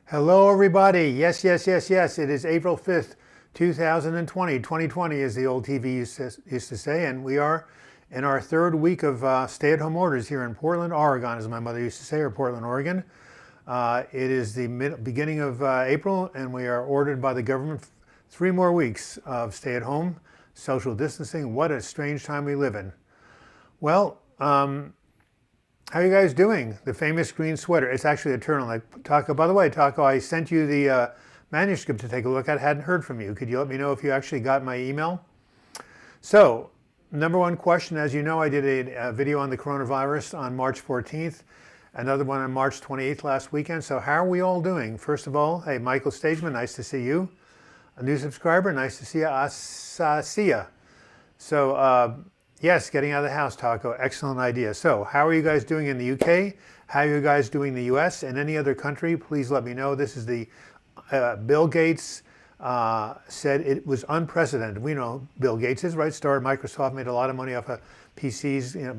Hello, everybody. Yes, yes, yes, yes. It is April 5th, 2020. 2020, as the old TV used to say. And we are in our third week of stay-at-home orders here in Portland, Oregon, as my mother used to say, or Portland, Oregon. It is the beginning of April, and we are ordered by the government 3 more weeks of stay-at-home, social distancing. What a strange time we live in. Well, how are you guys doing? The famous green sweater. It's actually a turtleneck. Taco, by the way, Taco, I sent you the manuscript to take a look at. Hadn't heard from you. Could you let me know if you actually got my email? So, number one question, as you know, I did a video on the coronavirus on March 14th, another one on March 28th last weekend. So how are we all doing? First of all, hey, Michael Stageman, nice to see you. A new subscriber, nice to see you. Asasia. So, yes, getting out of the house, Taco, excellent idea. So how are you guys doing in the UK? How are you guys doing in the US and any other country? Please let me know. This is the Bill Gates said it was unprecedented. We know Bill Gates is, right? Started Microsoft, made a lot of money off of PCs. You know,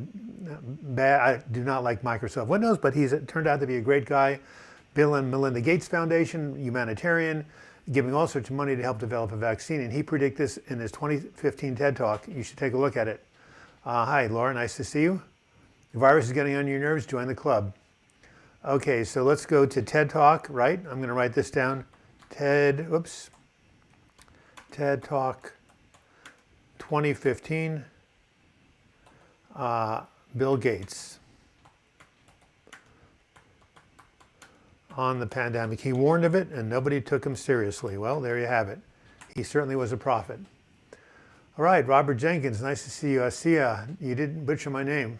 bad. I do not like Microsoft Windows, but he's turned out to be a great guy. Bill and Melinda Gates Foundation, humanitarian, giving all sorts of money to help develop a vaccine. And he predicted this in his 2015 TED Talk. You should take a look at it. Hi, Laura, nice to see you. The virus is getting on your nerves, join the club. Okay, so let's go to TED Talk, right? I'm going to write this down. TED Talk 2015, Bill Gates on the pandemic. He warned of it and nobody took him seriously. Well, there you have it. He certainly was a prophet. All right, Robert Jenkins, nice to see you. Asia, you didn't butcher my name.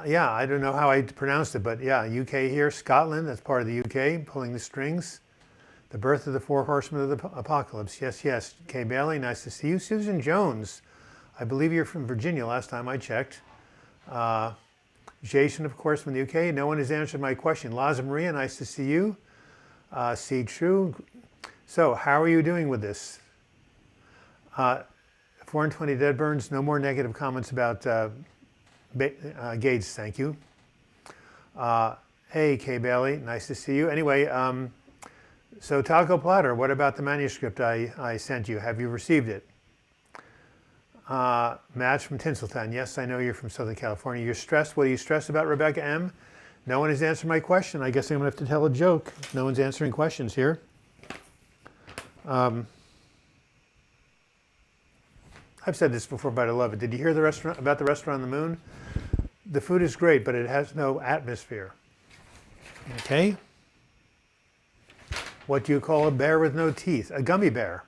Yeah, I don't know how I pronounced it, but yeah, UK here, Scotland, that's part of the UK, pulling the strings. The birth of the four horsemen of the apocalypse. Yes, yes. Kay Bailey, nice to see you. Susan Jones, I believe you're from Virginia last time I checked. Jason, of course, from the UK. No one has answered my question. Laza Maria, nice to see you. See True. So, how are you doing with this? 420 Dead Burns, no more negative comments about Gates, thank you. Hey, Kay Bailey, nice to see you. Anyway, so Taco Platter, what about the manuscript I sent you? Have you received it? Match from Tinseltown, yes, I know you're from Southern California. You're stressed, what are you stressed about, Rebecca M? No one has answered my question. I guess I'm gonna have to tell a joke. No one's answering questions here. I've said this before, but I love it. Did you hear about the restaurant on the moon? The food is great, but it has no atmosphere. Okay? What do you call a bear with no teeth? A gummy bear.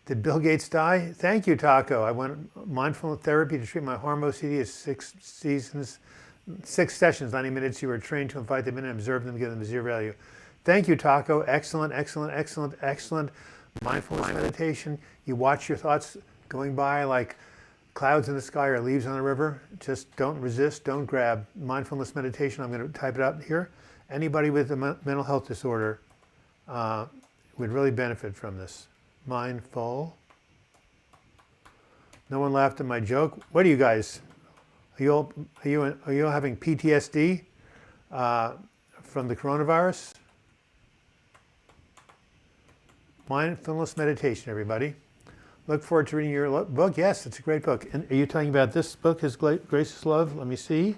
Did Bill Gates die? Thank you, Taco. I went mindful therapy to treat my harm OCD as 6 sessions, 90 minutes. You were trained to invite them in and observe them, give them 0 value. Thank you, Taco. Excellent, excellent, excellent, excellent. Mindfulness meditation. You watch your thoughts going by like clouds in the sky or leaves on a river. Just don't resist, don't grab. Mindfulness meditation, I'm going to type it out here. Anybody with a mental health disorder would really benefit from this. Mindful. No one laughed at my joke. What are you guys? Are you all having PTSD from the coronavirus? Mindfulness meditation, everybody. Look forward to reading your book. Yes, it's a great book. And are you talking about this book, His Gracious Love? Let me see.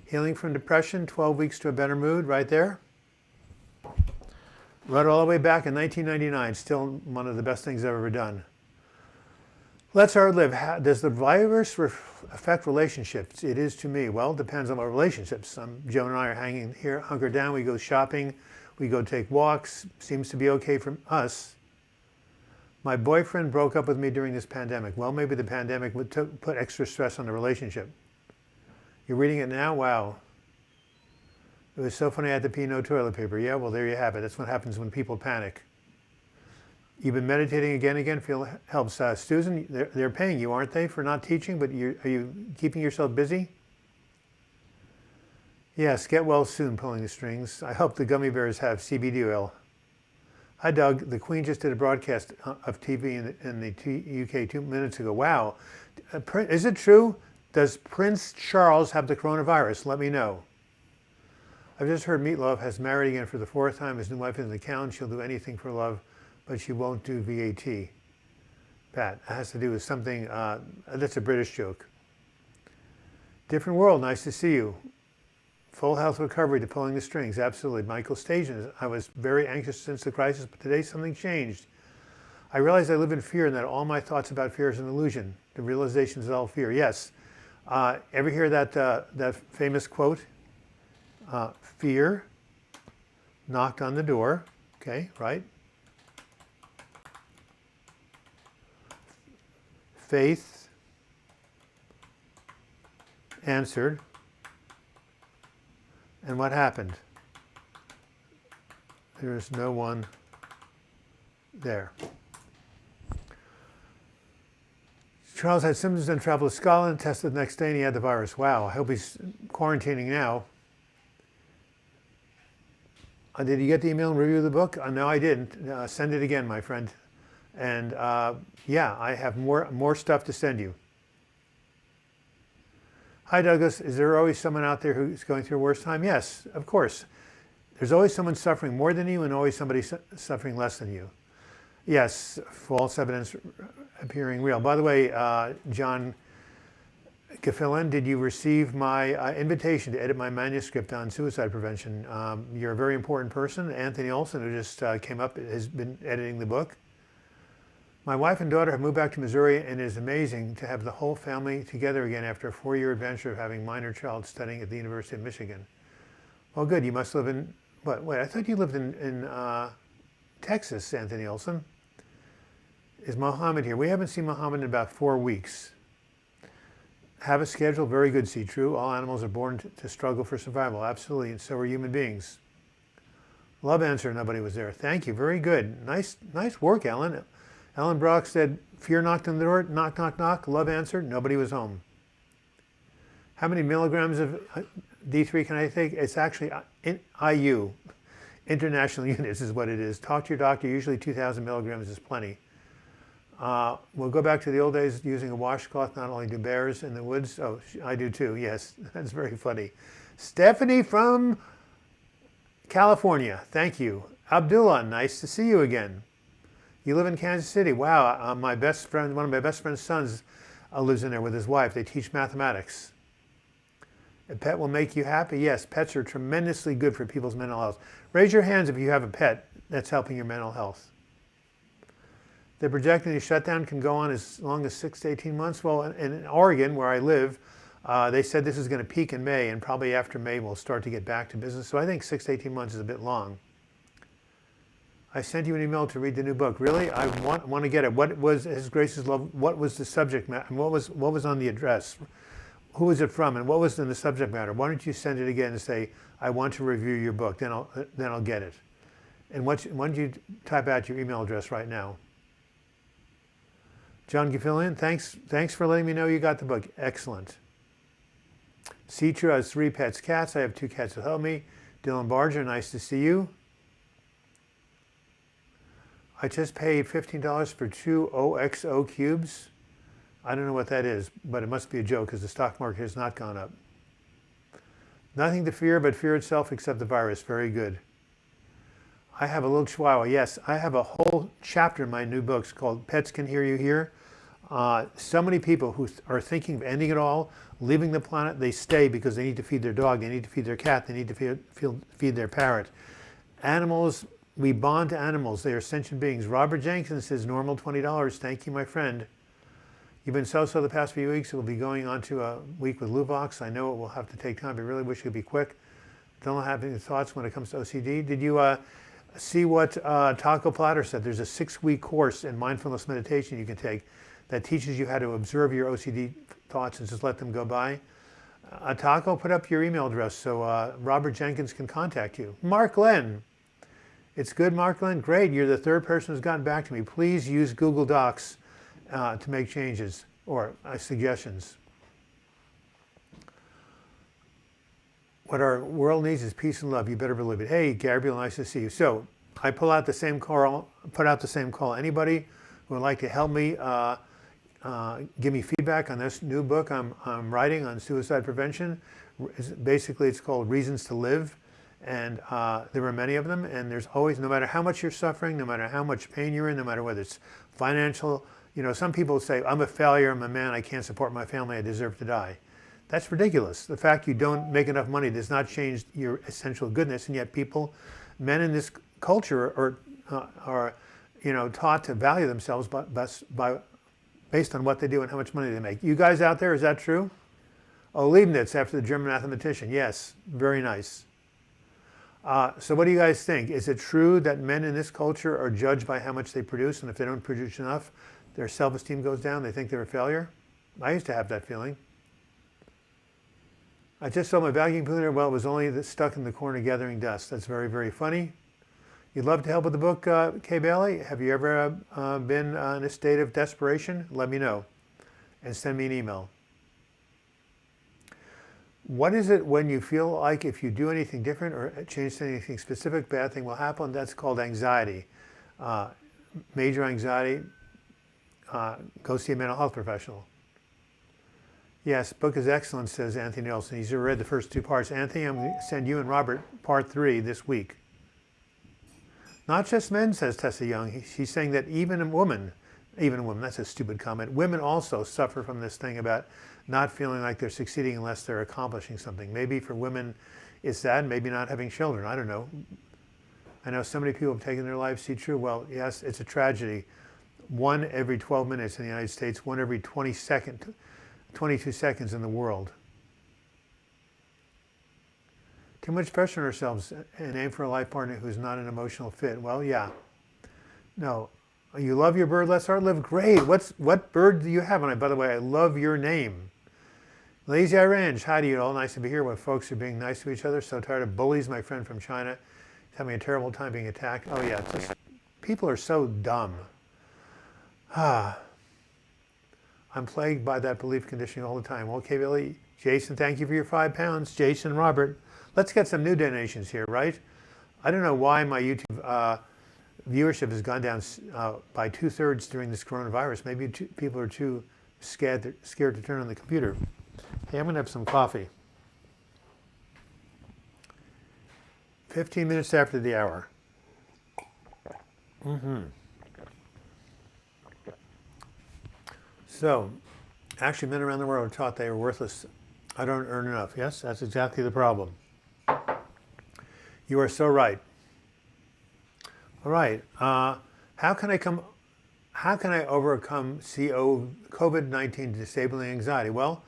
Healing from Depression, 12 Weeks to a Better Mood, right there. Read all the way back in 1999. Still one of the best things I've ever done. Let's hard live. Does the virus affect relationships? It is to me. Well, it depends on our relationships. Joan and I are hanging here, hunkered down. We go shopping. We go take walks. Seems to be okay for us. My boyfriend broke up with me during this pandemic. Well, maybe the pandemic would put extra stress on the relationship. You're reading it now? Wow. It was so funny I had to pee, no toilet paper. Yeah, well, there you have it. That's what happens when people panic. You've been meditating again and again, feel helps. Susan, they're paying you, aren't they, for not teaching, but are you keeping yourself busy? Yes, get well soon, pulling the strings. I hope the gummy bears have CBD oil. Hi, Doug. The Queen just did a broadcast of TV in the UK 2 minutes ago. Wow. Is it true Does Prince Charles have the coronavirus? Let me know. I've just heard Meatloaf has married again for the 4th time. His new wife is an accountant. She'll do anything for love, but she won't do VAT. Pat, it has to do with something, that's a British joke. Different world, nice to see you. Full health recovery to pulling the strings, absolutely. Michael Stajan, I was very anxious since the crisis, but today something changed. I realized I live in fear and that all my thoughts about fear is an illusion. The realization is all fear. Yes. Ever hear that famous quote? Fear knocked on the door. Okay, right? Faith answered. And what happened? There is no one there. Charles had symptoms and traveled to Scotland, tested the next day, and he had the virus. Wow, I hope he's quarantining now. Did you get the email and review the book? No, I didn't. Send it again, my friend. And yeah, I have more stuff to send you. Hi, Douglas. Is there always someone out there who's going through a worse time? Yes, of course. There's always someone suffering more than you and always somebody suffering less than you. Yes, false evidence appearing real. By the way, John Gaffilan, did you receive my invitation to edit my manuscript on suicide prevention? You're a very important person. Anthony Olson, who just came up, has been editing the book. My wife and daughter have moved back to Missouri, and it is amazing to have the whole family together again after a 4-year adventure of having minor child studying at the University of Michigan. Well, good. You must live in, what? Wait, I thought you lived in Texas, Anthony Olson. Is Mohammed here? We haven't seen Mohammed in about 4 weeks. Have a schedule. Very good, see true. All animals are born to struggle for survival. Absolutely, and so are human beings. Love answer. Nobody was there. Thank you. Very good. Nice work, Ellen. Ellen Brock said, fear knocked on the door, knock, knock, knock. Love answered, nobody was home. How many milligrams of D3 can I take? It's actually IU, international units is what it is. Talk to your doctor, usually 2,000 milligrams is plenty. We'll go back to the old days using a washcloth, not only do bears in the woods. Oh, I do too, yes, that's very funny. Stephanie from California, thank you. Abdullah, nice to see you again. You live in Kansas City. Wow, my best friend, one of my best friend's sons lives in there with his wife. They teach mathematics. A pet will make you happy? Yes, pets are tremendously good for people's mental health. Raise your hands if you have a pet that's helping your mental health. They're projecting the shutdown can go on as long as 6 to 18 months. Well, in Oregon, where I live, they said this is going to peak in May, and probably after May we'll start to get back to business. So I think 6 to 18 months is a bit long. I sent you an email to read the new book. Really? I want to get it. What was His Grace's Love? What was the subject matter? What was on the address? Who was it from? And what was in the subject matter? Why don't you send it again and say, I want to review your book. Then I'll get it. And why don't you type out your email address right now? John Gaffilan, thanks for letting me know you got the book. Excellent. Citra has 3 pets, cats. I have 2 cats that help me. Dylan Barger, nice to see you. I just paid $15 for 2 OXO cubes. I don't know what that is, but it must be a joke because the stock market has not gone up. Nothing to fear but fear itself except the virus. Very good. I have a little chihuahua. Yes, I have a whole chapter in my new books called Pets Can Hear You Here. So many people who are thinking of ending it all, leaving the planet, they stay because they need to feed their dog, they need to feed their cat, they need to feed their parrot. Animals, we bond to animals. They are sentient beings. Robert Jenkins says, normal $20. Thank you, my friend. You've been so-so the past few weeks. We'll be going on to a week with Luvox. I know it will have to take time. I really wish it could be quick. Don't have any thoughts when it comes to OCD. Did you see what Taco Platter said? There's a 6-week course in mindfulness meditation you can take that teaches you how to observe your OCD thoughts and just let them go by. Taco, put up your email address so Robert Jenkins can contact you. Mark Glenn. It's good, Mark Glenn. Great. You're the 3rd person who's gotten back to me. Please use Google Docs to make changes or suggestions. What our world needs is peace and love. You better believe it. Hey, Gabriel, nice to see you. So I put out the same call. Anybody who would like to help me give me feedback on this new book I'm writing on suicide prevention. Basically, it's called Reasons to Live. And there are many of them. And there's always, no matter how much you're suffering, no matter how much pain you're in, no matter whether it's financial, some people say, I'm a failure, I'm a man, I can't support my family, I deserve to die. That's ridiculous. The fact you don't make enough money does not change your essential goodness. And yet men in this culture are taught to value themselves based on what they do and how much money they make. You guys out there, is that true? Oh, Leibniz, after the German mathematician. Yes, very nice. So what do you guys think? Is it true that men in this culture are judged by how much they produce, and if they don't produce enough, their self-esteem goes down, they think they're a failure? I used to have that feeling. I just saw my vacuum cleaner, well, it was only stuck in the corner gathering dust. That's very, very funny. You'd love to help with the book, Kay Bailey? Have you ever been in a state of desperation? Let me know and send me an email. What is it when you feel like if you do anything different or change anything specific, bad thing will happen? That's called anxiety. Major anxiety, go see a mental health professional. Yes, book is excellent, says Anthony Nelson. He's read the first 2 parts. Anthony, I'm going to send you and Robert part 3 this week. Not just men, says Tessa Young. She's saying that even a woman, that's a stupid comment, women also suffer from this thing about not feeling like they're succeeding unless they're accomplishing something. Maybe for women it's that, maybe not having children. I don't know. I know so many people have taken their lives. See, true? Well, yes, it's a tragedy. 1 every 12 minutes in the United States, 1 every 22 seconds in the world. Too much pressure on ourselves and aim for a life partner who's not an emotional fit. Well, yeah. No. You love your bird, Let's Start Live? Great. What bird do you have? And by the way, I love your name. Lazy Ranch, hi to you all. Nice to be here when folks are being nice to each other. So tired of bullies. My friend from China is having a terrible time being attacked. Oh yeah, people are so dumb. I'm plagued by that belief conditioning all the time. Okay, Billy. Jason, thank you for your 5 pounds. Jason, Robert. Let's get some new donations here, right? I don't know why my YouTube viewership has gone down by 2/3 during this coronavirus. Maybe people are too scared to turn on the computer. Hey, I'm going to have some coffee. 15 minutes after the hour. So, actually, men around the world are taught they are worthless. I don't earn enough. Yes, that's exactly the problem. You are so right. All right. How can I overcome COVID-19 disabling anxiety? Well,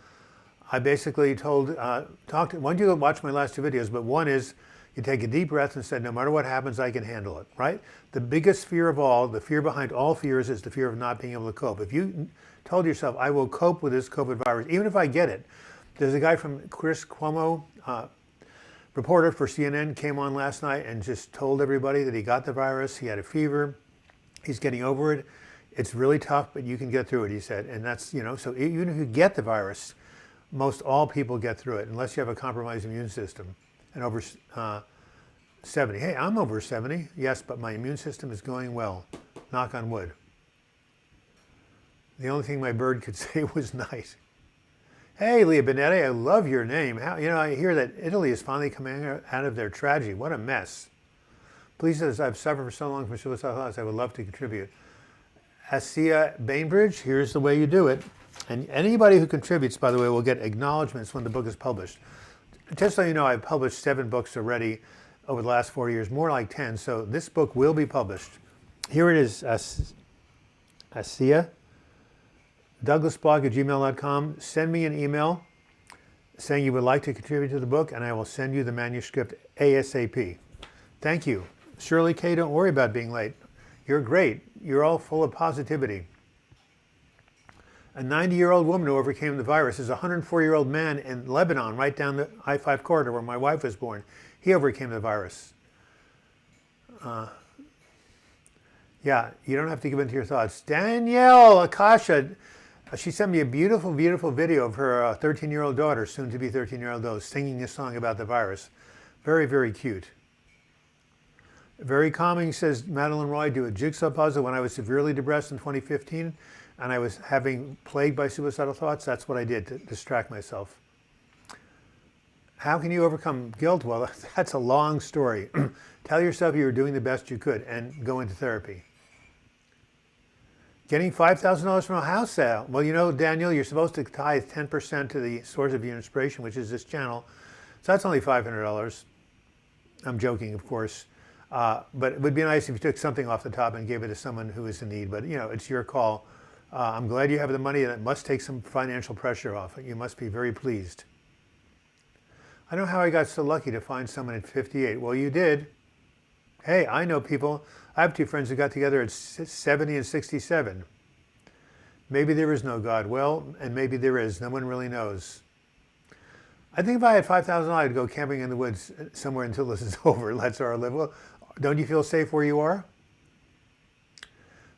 I basically one, you watch my last 2 videos, but one is you take a deep breath and said, no matter what happens, I can handle it, right? The biggest fear of all, the fear behind all fears is the fear of not being able to cope. If you told yourself, I will cope with this COVID virus, even if I get it. There's a guy from Chris Cuomo, reporter for CNN, came on last night and just told everybody that he got the virus, he had a fever, he's getting over it. It's really tough, but you can get through it, he said. And that's, so even if you get the virus, most all people get through it, unless you have a compromised immune system. And over 70. Hey, I'm over 70, yes, but my immune system is going well. Knock on wood. The only thing my bird could say was nice. Hey, Leah Benetti, I love your name. I hear that Italy is finally coming out of their tragedy. What a mess. Please, as I've suffered for so long from suicidal thoughts, I would love to contribute. Asia Bainbridge, here's the way you do it. And anybody who contributes, by the way, will get acknowledgments when the book is published. Just so you know, I've published 7 books already over the last 4 years, more like 10. So this book will be published. Here it is, Asia. DouglasBlog@gmail.com. Send me an email saying you would like to contribute to the book, and I will send you the manuscript ASAP. Thank you. Shirley K., don't worry about being late. You're great. You're all full of positivity. A 90-year-old woman who overcame the virus is a 104-year-old man in Lebanon, right down the I-5 corridor where my wife was born. He overcame the virus. Yeah, you don't have to give in to your thoughts. Danielle Akasha, she sent me a beautiful, beautiful video of her 13-year-old daughter, soon to be 13-year-old daughter, singing a song about the virus. Very, very cute. Very calming, says Madeline Roy. Do a jigsaw puzzle when I was severely depressed in 2015. and I was having plagued by suicidal thoughts, that's what I did to distract myself. How can you overcome guilt? Well, that's a long story. Tell yourself you were doing the best you could and go into therapy. Getting $5,000 from a house sale. Well, you know, Daniel, you're supposed to tithe 10% to the source of your inspiration, which is this channel. So that's only $500. I'm joking, of course. But it would be nice if you took something off the top and gave it to someone who is in need. But, you know, it's your call. I'm glad you have the money, and it must take some financial pressure off. You must be very pleased. I don't know how I got so lucky to find someone at 58. Well, you did. Hey, I know people. I have two friends who got together at 70 and 67. Maybe there is no God. Well, and maybe there is. No one really knows. I think if I had $5,000, I'd go camping in the woods somewhere until this is over. Let's our live. Well, don't you feel safe where you are?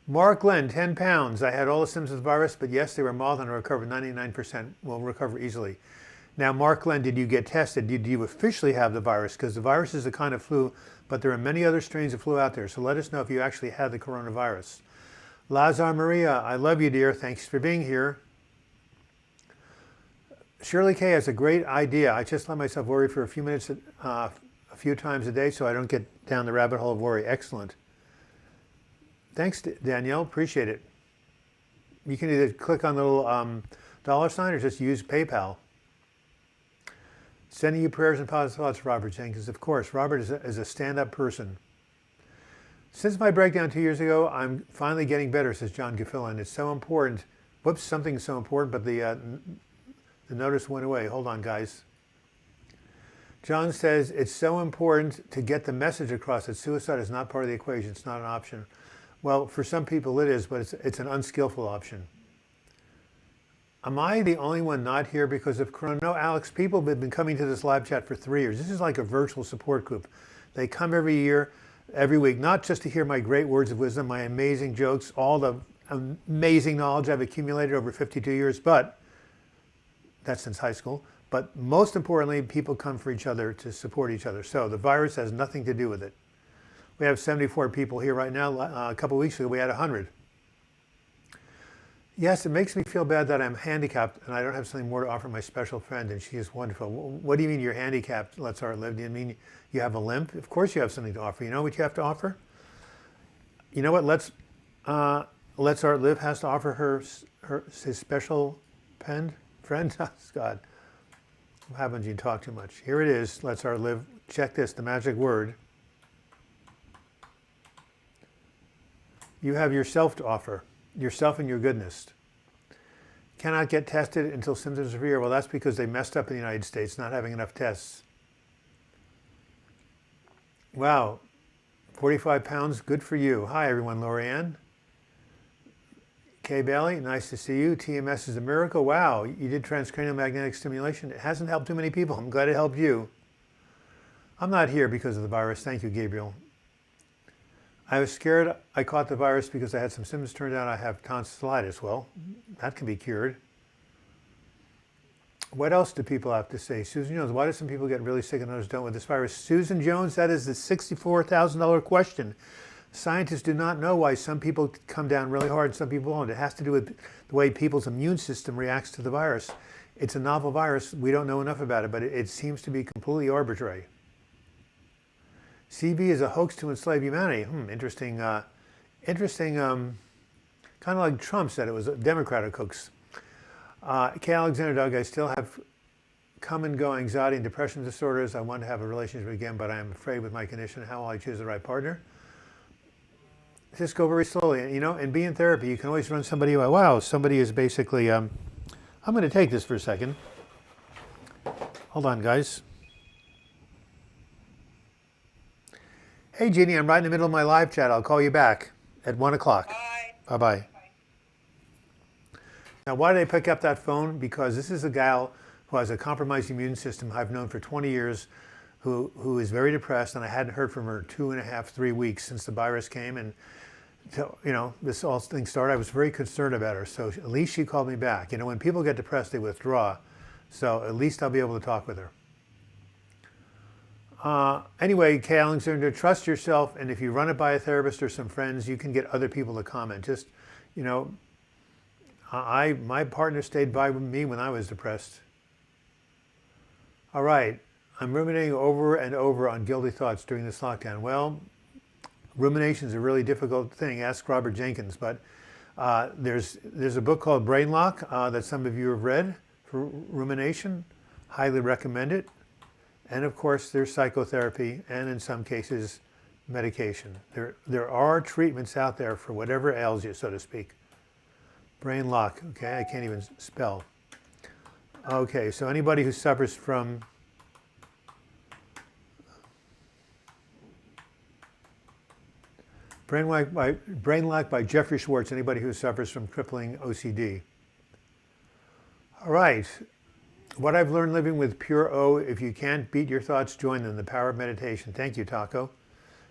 Mark Glenn, 10 pounds. I had all the symptoms of the virus, but yes, they were mild and I recovered. 99% will recover easily. Now, Mark Glenn, did you get tested? Did you officially have the virus? Because the virus is a kind of flu, but there are many other strains of flu out there. So let us know if you actually had the coronavirus. Lazar Maria, I love you, dear. Thanks for being here. Shirley K has a great idea. I just let myself worry for a few minutes, a few times a day, so I don't get down the rabbit hole of worry. Excellent. Thanks, Danielle. Appreciate it. You can either click on the little $ or just use PayPal. Sending you prayers and positive thoughts, Robert Jenkins. Of course, Robert is a stand-up person. Since my breakdown 2 years ago, I'm finally getting better, says John Gaffilla, and it's so important. Whoops, something's so important, but the notice went away. Hold on, guys. John says, it's so important to get the message across that suicide is not part of the equation. It's not an option. Well, for some people it is, but it's an unskillful option. Am I the only one not here because of Corona? No, Alex, people have been coming to this live chat for 3 years. This is like a virtual support group. They come every year, every week, not just to hear my great words of wisdom, my amazing jokes, all the amazing knowledge I've accumulated over 52 years, but that's since high school. But most importantly, people come for each other to support each other. So the virus has nothing to do with it. We have 74 people here right now. A couple of weeks ago, we had 100. Yes, it makes me feel bad that I'm handicapped and I don't have something more to offer my special friend, and she is wonderful. What do you mean you're handicapped? Let's Art Live. Do you mean you have a limp? Of course you have something to offer. You know what you have to offer? You know what Let's Art Live has to offer his special friend? Oh, God. What happens when you talk too much? Here it is. Let's Art Live. Check this, the magic word. You have yourself to offer. Yourself and your goodness. Cannot get tested until symptoms are severe. Well, that's because they messed up in the United States, not having enough tests. Wow, 45 pounds, good for you. Hi, everyone, Lorianne. Kay Bailey, nice to see you. TMS is a miracle. Wow, you did transcranial magnetic stimulation. It hasn't helped too many people. I'm glad it helped you. I'm not here because of the virus. Thank you, Gabriel. I was scared I caught the virus because I had some symptoms. Turned out I have tonsillitis. Well, that can be cured. What else do people have to say? Susan Jones, why do some people get really sick and others don't with this virus? Susan Jones, that is the $64,000 question. Scientists do not know why some people come down really hard and some people won't. It has to do with the way people's immune system reacts to the virus. It's a novel virus. We don't know enough about it, but it seems to be completely arbitrary. CB is a hoax to enslave humanity. Interesting. Kind of like Trump said it was a Democratic hoax. K. Alexander Doug, I still have come and go anxiety and depression disorders. I want to have a relationship again, but I am afraid with my condition. How will I choose the right partner? Just go very slowly, you know, and be in therapy. You can always run somebody away. Wow, somebody is basically, I'm going to take this for a second. Hold on, guys. Hey, Jeannie, I'm right in the middle of my live chat. I'll call you back at 1 o'clock. Bye. Bye-bye. Now, why did I pick up that phone? Because this is a gal who has a compromised immune system I've known for 20 years, who is very depressed, and I hadn't heard from her 2.5, 3 weeks since the virus came, and so, you know, this all thing started. I was very concerned about her, so at least she called me back. You know, when people get depressed, they withdraw, so at least I'll be able to talk with her. Anyway, Kay Alexander, trust yourself, and if you run it by a therapist or some friends, you can get other people to comment. Just, you know, My partner stayed by me when I was depressed. All right. I'm ruminating over and over on guilty thoughts during this lockdown. Well, rumination is a really difficult thing. Ask Robert Jenkins. But there's a book called Brain Lock that some of you have read for rumination. Highly recommend it. And of course, there's psychotherapy and in some cases, medication. There are treatments out there for whatever ails you, so to speak. Brain Lock. Okay, I can't even spell. Okay, so anybody who suffers from Brain Lock by Jeffrey Schwartz, anybody who suffers from crippling OCD. All right, what I've learned living with Pure O, if you can't beat your thoughts, join them, the power of meditation. Thank you, Taco.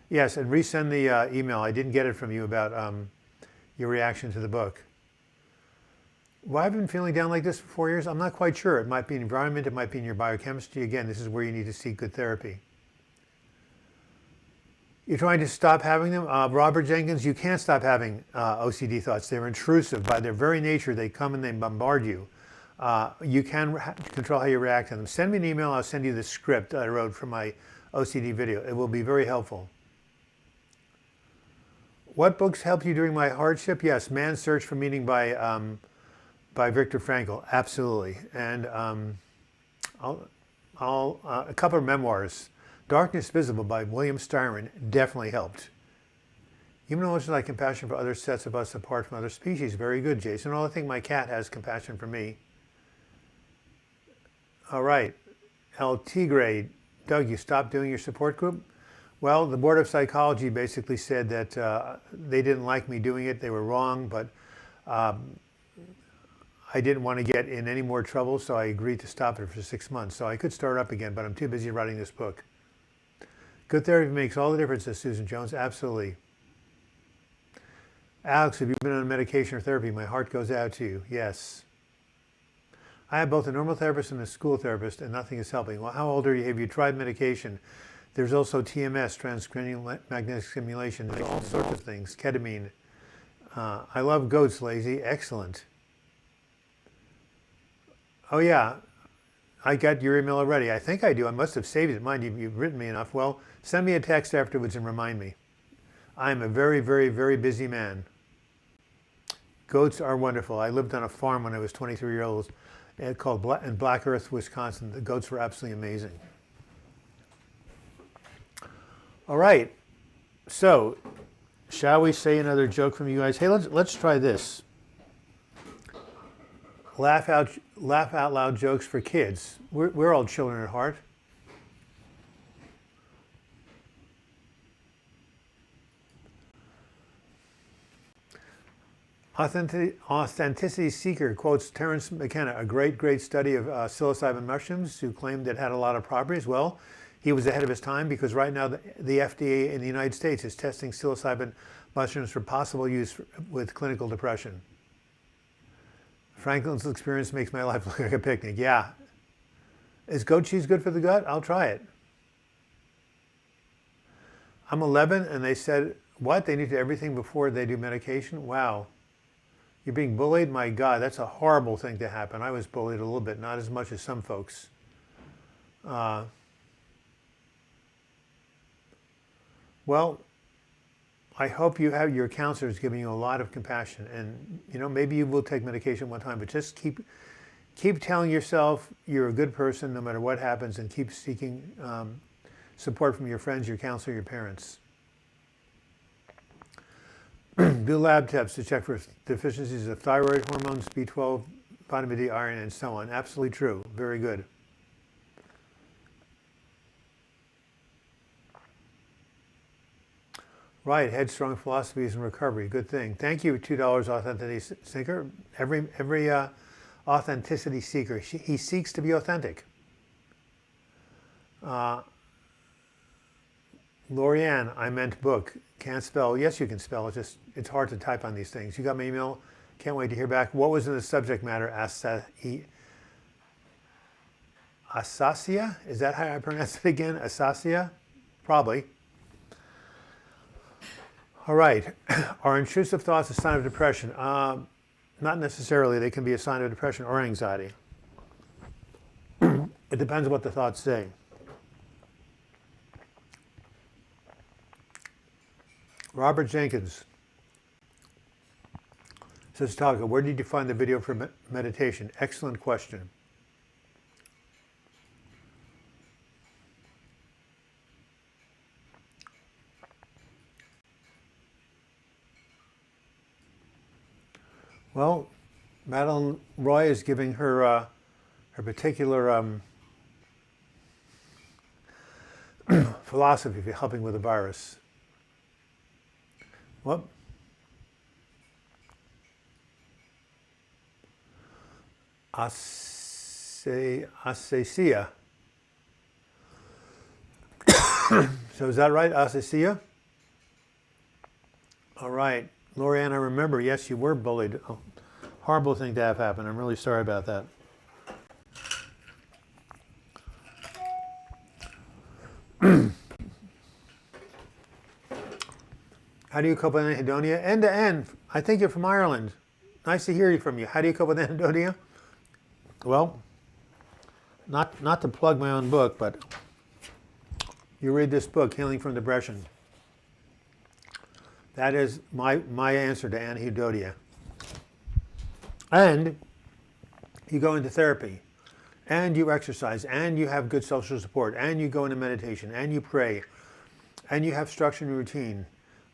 Yes, and resend the email. I didn't get it from you about your reaction to the book. Why have I been feeling down like this for 4 years? I'm not quite sure. It might be environment, it might be in your biochemistry. Again, this is where you need to seek good therapy. You're trying to stop having them? Robert Jenkins, you can't stop having OCD thoughts. They're intrusive. By their very nature, they come and they bombard you. You can control how you react to them. Send me an email. I'll send you the script I wrote for my OCD video. It will be very helpful. What books helped you during my hardship? Yes, Man's Search for Meaning by Viktor Frankl, absolutely. And a couple of memoirs. Darkness Visible by William Styron definitely helped. Even though it's like compassion for other sets of us apart from other species, very good, Jason. I think my cat has compassion for me. All right, El Tigre, Doug, you stopped doing your support group? Well, the Board of Psychology basically said that they didn't like me doing it. They were wrong, but I didn't want to get in any more trouble, so I agreed to stop it for 6 months. So I could start up again, but I'm too busy writing this book. Good therapy makes all the difference, says Susan Jones. Absolutely. Alex, have you been on medication or therapy? My heart goes out to you. Yes. I have both a normal therapist and a school therapist, and nothing is helping. Well, how old are you? Have you tried medication? There's also TMS, transcranial magnetic stimulation. There's all sorts of things. Ketamine. I love goats, Lazy. Excellent. Oh, yeah. I got your email already. I think I do. I must have saved it. Mind you, you've written me enough. Well, send me a text afterwards and remind me. I'm a very, very, very busy man. Goats are wonderful. I lived on a farm when I was 23 years old called in Black Earth, Wisconsin. The goats were absolutely amazing. All right. So, shall we say another joke from you guys? Hey, let's try this. Laugh out loud jokes for kids. We're all children at heart. Authenticity Seeker quotes Terence McKenna, a great study of psilocybin mushrooms, who claimed it had a lot of properties. Well, he was ahead of his time because right now the FDA in the United States is testing psilocybin mushrooms for possible use with clinical depression. Franklin's experience makes my life look like a picnic. Yeah. Is goat cheese good for the gut? I'll try it. I'm 11 and they said, what? They need to do everything before they do medication? Wow. You're being bullied? My God, that's a horrible thing to happen. I was bullied a little bit, not as much as some folks. Well, I hope you have your counselors giving you a lot of compassion, and maybe you will take medication one time, but just keep telling yourself you're a good person no matter what happens, and keep seeking support from your friends, your counselor, your parents. Do lab tests to check for deficiencies of thyroid hormones, B12, vitamin D, iron, and so on. Absolutely true. Very good. Right, headstrong philosophies and recovery. Good thing. Thank you, $2 authenticity seeker. Every authenticity seeker, he seeks to be authentic. Lorianne, I meant book. Can't spell. Yes, you can spell. It's hard to type on these things. You got my email. Can't wait to hear back. What was in the subject matter? Asasia? Is that how I pronounce it again? Asasia? Probably. All right. Are intrusive thoughts a sign of depression? not necessarily. They can be a sign of depression or anxiety. It depends on what the thoughts say. Robert Jenkins says, Talga, where did you find the video for meditation? Excellent question. Well, Madeline Roy is giving her her particular philosophy for helping with the virus. What? Asasia. So is that right? Asasia? All right. Lorianne, I remember, yes, you were bullied. Oh, horrible thing to have happen. I'm really sorry about that. How do you cope with anhedonia? End to end. I think you're from Ireland. Nice to hear from you. How do you cope with anhedonia? Well, not to plug my own book, but you read this book, Healing from Depression. That is my answer to anhedonia. And you go into therapy, and you exercise, and you have good social support, and you go into meditation, and you pray, and you have structure and routine.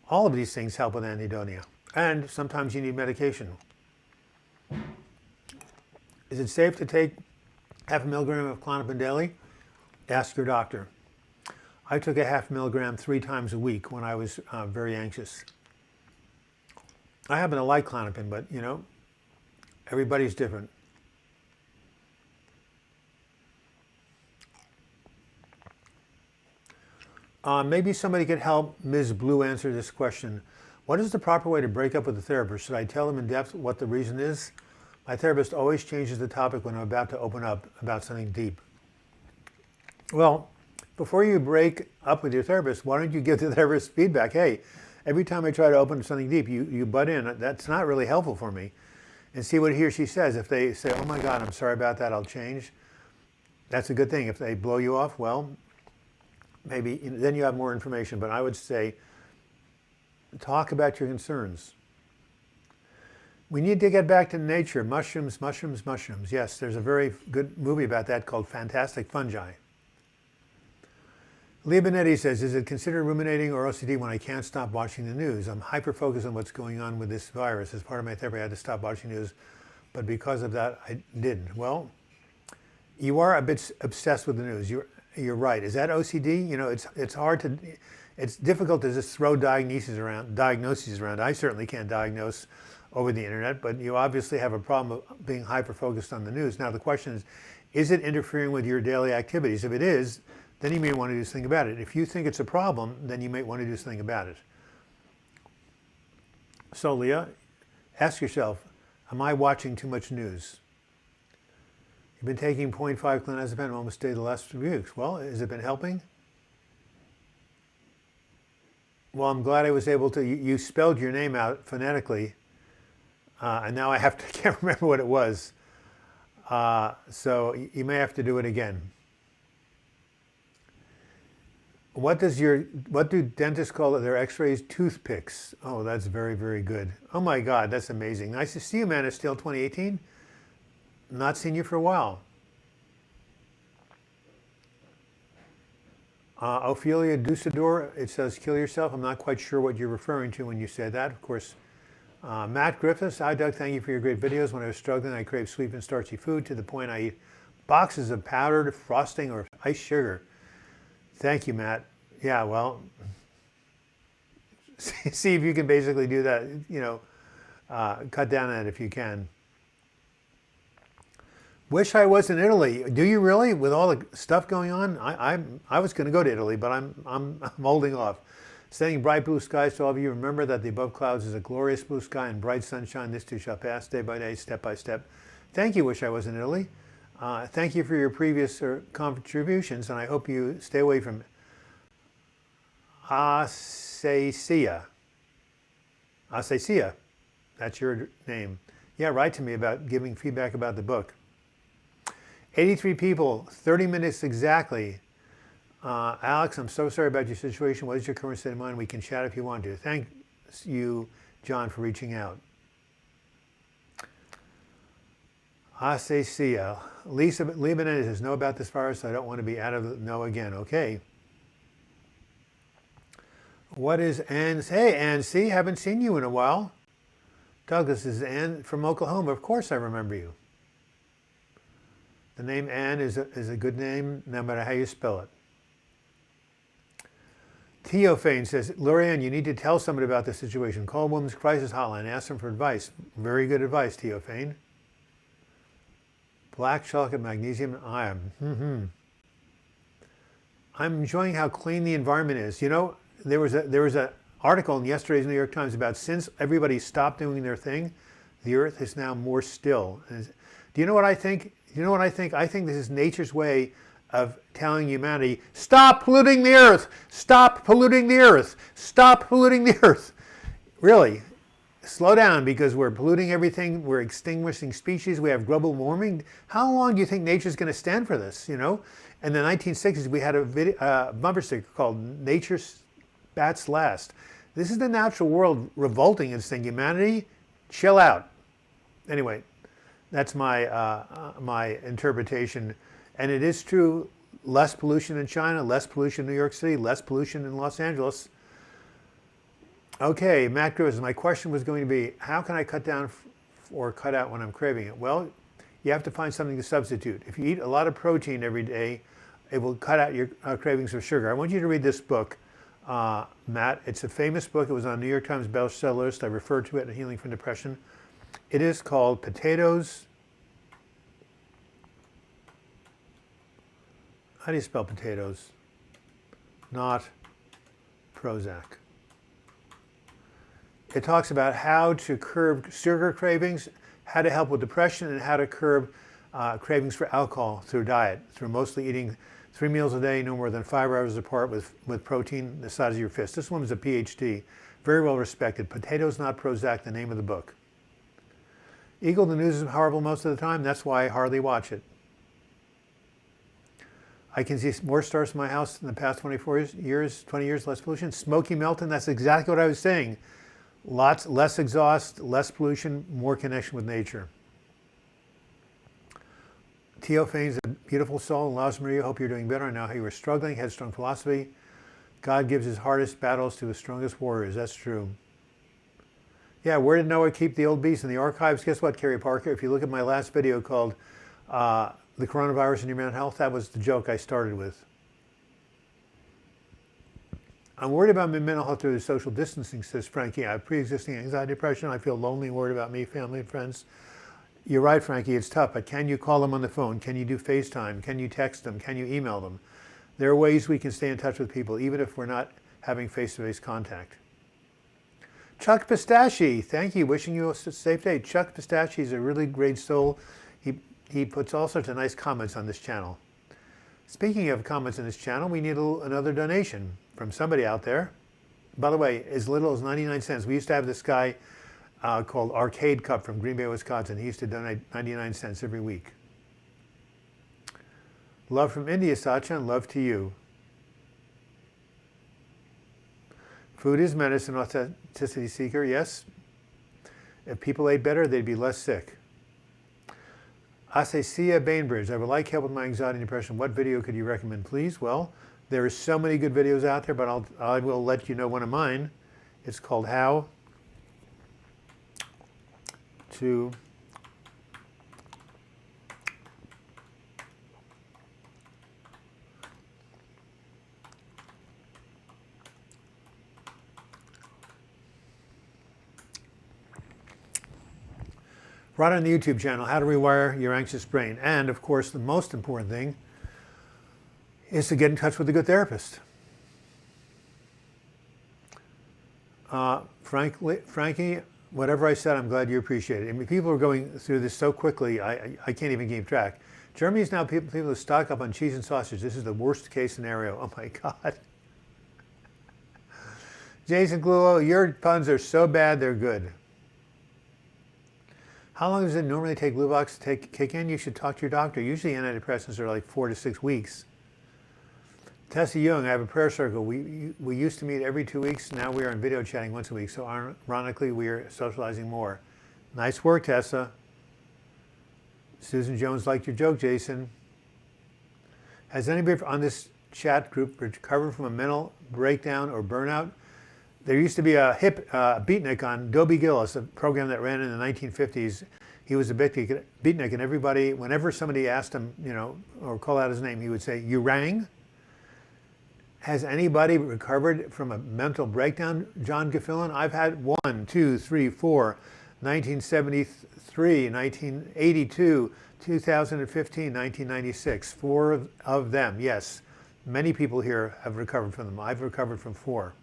All of these things help with anhedonia. And sometimes you need medication. Is it safe to take 0.5 milligram of Klonopin daily? Ask your doctor. I took 0.5 milligram 3 times a week when I was very anxious. I happen to like Klonopin, but you know, everybody's different. Maybe somebody could help Ms. Blue answer this question. What is the proper way to break up with a therapist? Should I tell them in depth what the reason is? My therapist always changes the topic when I'm about to open up about something deep. Well, before you break up with your therapist, why don't you give the therapist feedback? Hey, every time I try to open something deep, you butt in. That's not really helpful for me. And see what he or she says. If they say, oh my God, I'm sorry about that, I'll change. That's a good thing. If they blow you off, well, maybe then you have more information. But I would say, talk about your concerns. We need to get back to nature. Mushrooms, mushrooms, mushrooms. Yes, there's a very good movie about that called Fantastic Fungi. Leah Benetti says, is it considered ruminating or OCD when I can't stop watching the news? I'm hyper-focused on what's going on with this virus. As part of my therapy, I had to stop watching news, but because of that, I didn't. Well, you are a bit obsessed with the news. You're right. Is that OCD? You know, it's difficult to just throw diagnoses around. I certainly can't diagnose over the internet, but you obviously have a problem of being hyper-focused on the news. Now the question is it interfering with your daily activities? If it is, then you may want to do something about it. If you think it's a problem, then you may want to do something about it. So Leah, ask yourself, am I watching too much news? You've been taking 0.5 clonazepam almost daily the last 2 weeks. Well, has it been helping? Well, I'm glad I was able to. You spelled your name out phonetically, and now I can't remember what it was. So you may have to do it again. What do dentists call their x-rays? Toothpicks. Oh, that's very, very good. Oh my God, that's amazing. Nice to see you, man. It's still 2018. Not seen you for a while. Ophelia Dusador, it says, kill yourself. I'm not quite sure what you're referring to when you said that. Of course, Matt Griffiths, hi Doug, thank you for your great videos. When I was struggling, I craved sweet and starchy food to the point I eat boxes of powdered frosting or iced sugar. Thank you, Matt. Yeah, well, see if you can basically do that, you know, cut down on it if you can. Wish I was in Italy. Do you really? With all the stuff going on? I was going to go to Italy, but I'm holding off. Sending bright blue skies to all of you. Remember that the above clouds is a glorious blue sky and bright sunshine. This too shall pass day by day, step by step. Thank you, Wish I was in Italy. Thank you for your previous contributions, and I hope you stay away from Asasia. Asasia, that's your name. Yeah, write to me about giving feedback about the book. 83 people, 30 minutes exactly. Alex, I'm so sorry about your situation. What is your current state of mind? We can chat if you want to. Thank you, John, for reaching out. Asesia. Lisa Lebanon says, know about this virus. I don't want to be out of the know again. Okay. What is Ann? Hey, Ann C. Haven't seen you in a while. Douglas is Ann from Oklahoma. Of course I remember you. The name Ann is a good name, no matter how you spell it. Theophane says, Lorianne, you need to tell somebody about this situation. Call Women's Crisis Hotline. Ask them for advice. Very good advice, Theophane. Black chocolate, magnesium, and iron. I'm enjoying how clean the environment is. You know, there was an article in yesterday's New York Times about since everybody stopped doing their thing, the earth is now more still. Do you know what I think? I think this is nature's way of telling humanity, stop polluting the earth! Stop polluting the earth! Stop polluting the earth! Really, slow down because we're polluting everything. We're extinguishing species. We have global warming. How long do you think nature's going to stand for this, you know? In the 1960s, we had a bumper sticker called Nature Bats Last. This is the natural world revolting and saying, humanity, chill out. Anyway, that's my interpretation. And it is true, less pollution in China, less pollution in New York City, less pollution in Los Angeles. Okay, Matt Groves, my question was going to be, how can I cut down or cut out when I'm craving it? Well, you have to find something to substitute. If you eat a lot of protein every day, it will cut out your cravings for sugar. I want you to read this book, Matt. It's a famous book. It was on New York Times bestseller list. I referred to it in Healing from Depression. It is called Potatoes. How do you spell potatoes? Not Prozac. It talks about how to curb sugar cravings, how to help with depression, and how to curb cravings for alcohol through diet, through mostly eating 3 meals a day, no more than 5 hours apart with protein the size of your fist. This woman's a PhD, very well respected. Potatoes, Not Prozac, the name of the book. Eagle, the news is horrible most of the time. That's why I hardly watch it. I can see more stars in my house in the past 20 years, less pollution. Smoky Mountain, that's exactly what I was saying. Lots, less exhaust, less pollution, more connection with nature. Theophane's a beautiful soul. Laos Maria, hope you're doing better. I know how you were struggling. Headstrong philosophy. God gives his hardest battles to his strongest warriors. That's true. Yeah, where did Noah keep the old beast in the archives? Guess what, Carrie Parker? If you look at my last video called The Coronavirus and Your Mental Health, that was the joke I started with. I'm worried about my mental health through the social distancing, says Frankie. I have pre-existing anxiety, depression. I feel lonely and worried about me, family, and friends. You're right, Frankie, it's tough, but can you call them on the phone? Can you do FaceTime? Can you text them? Can you email them? There are ways we can stay in touch with people, even if we're not having face-to-face contact. Chuck Pistachio, thank you. Wishing you a safe day. Chuck Pistachio is a really great soul. He puts all sorts of nice comments on this channel. Speaking of comments on this channel, we need another donation from somebody out there. By the way, as little as 99 cents. We used to have this guy called Arcade Cup from Green Bay, Wisconsin. He used to donate 99 cents every week. Love from India, Satya, and love to you. Food is medicine, authenticity seeker, yes. If people ate better, they'd be less sick. Asesia Bainbridge, I would like help with my anxiety and depression. What video could you recommend, please? Well, there are so many good videos out there, but I will let you know one of mine. It's called How to right on the YouTube channel, How to Rewire Your Anxious Brain. And of course, the most important thing is to get in touch with a good therapist. Frankie, whatever I said, I'm glad you appreciate it. I mean, people are going through this so quickly, I can't even keep track. Germany is now people who stock up on cheese and sausage. This is the worst case scenario. Oh my God. Jason Gluo, your puns are so bad, they're good. How long does it normally take Luvox to kick in? You should talk to your doctor. Usually antidepressants are like 4 to 6 weeks. Tessa Young, I have a prayer circle. We used to meet every 2 weeks. Now we are in video chatting once a week. So ironically, we are socializing more. Nice work, Tessa. Susan Jones liked your joke, Jason. Has anybody on this chat group recovered from a mental breakdown or burnout? There used to be a hip beatnik on Dobie Gillis, a program that ran in the 1950s. He was a beatnik, and everybody, whenever somebody asked him, or call out his name, he would say, "You rang?" Has anybody recovered from a mental breakdown, John Gaffilin? I've had 1, 2, 3, 4, 1973, 1982, 2015, 1996. 4 of them, yes. Many people here have recovered from them. I've recovered from 4.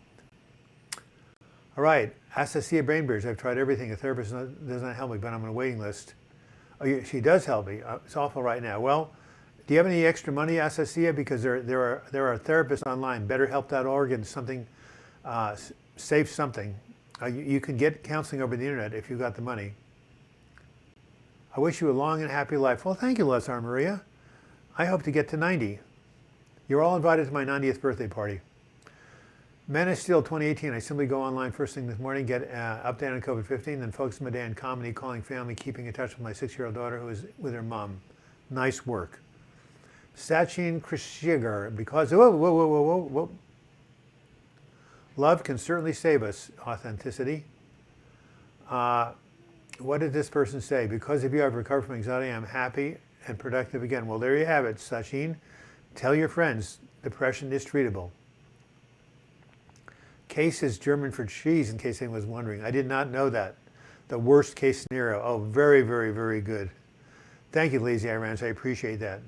All right, Asasia Brainbridge. I've tried everything. A therapist does not help me, but I'm on a waiting list. Oh, she does help me. It's awful right now. Well, do you have any extra money, Asasia? Because there are therapists online, BetterHelp.org and something, Save Something. You can get counseling over the internet if you've got the money. I wish you a long and happy life. Well, thank you, Lazar Maria. I hope to get to 90. You're all invited to my 90th birthday party. Man of Steel 2018. I simply go online first thing this morning, get update on COVID-15, then focus my day on comedy, calling family, keeping in touch with my 6-year-old daughter who is with her mom. Nice work. Sachin Krishigar, because, whoa. Love can certainly save us. Authenticity. What did this person say? Because of you, I've recovered from anxiety. I'm happy and productive again. Well, there you have it, Sachin. Tell your friends, depression is treatable. Case is German for cheese, in case anyone was wondering. I did not know that. The worst case scenario. Oh, very, very, very good. Thank you, Lazy Irans. I appreciate that.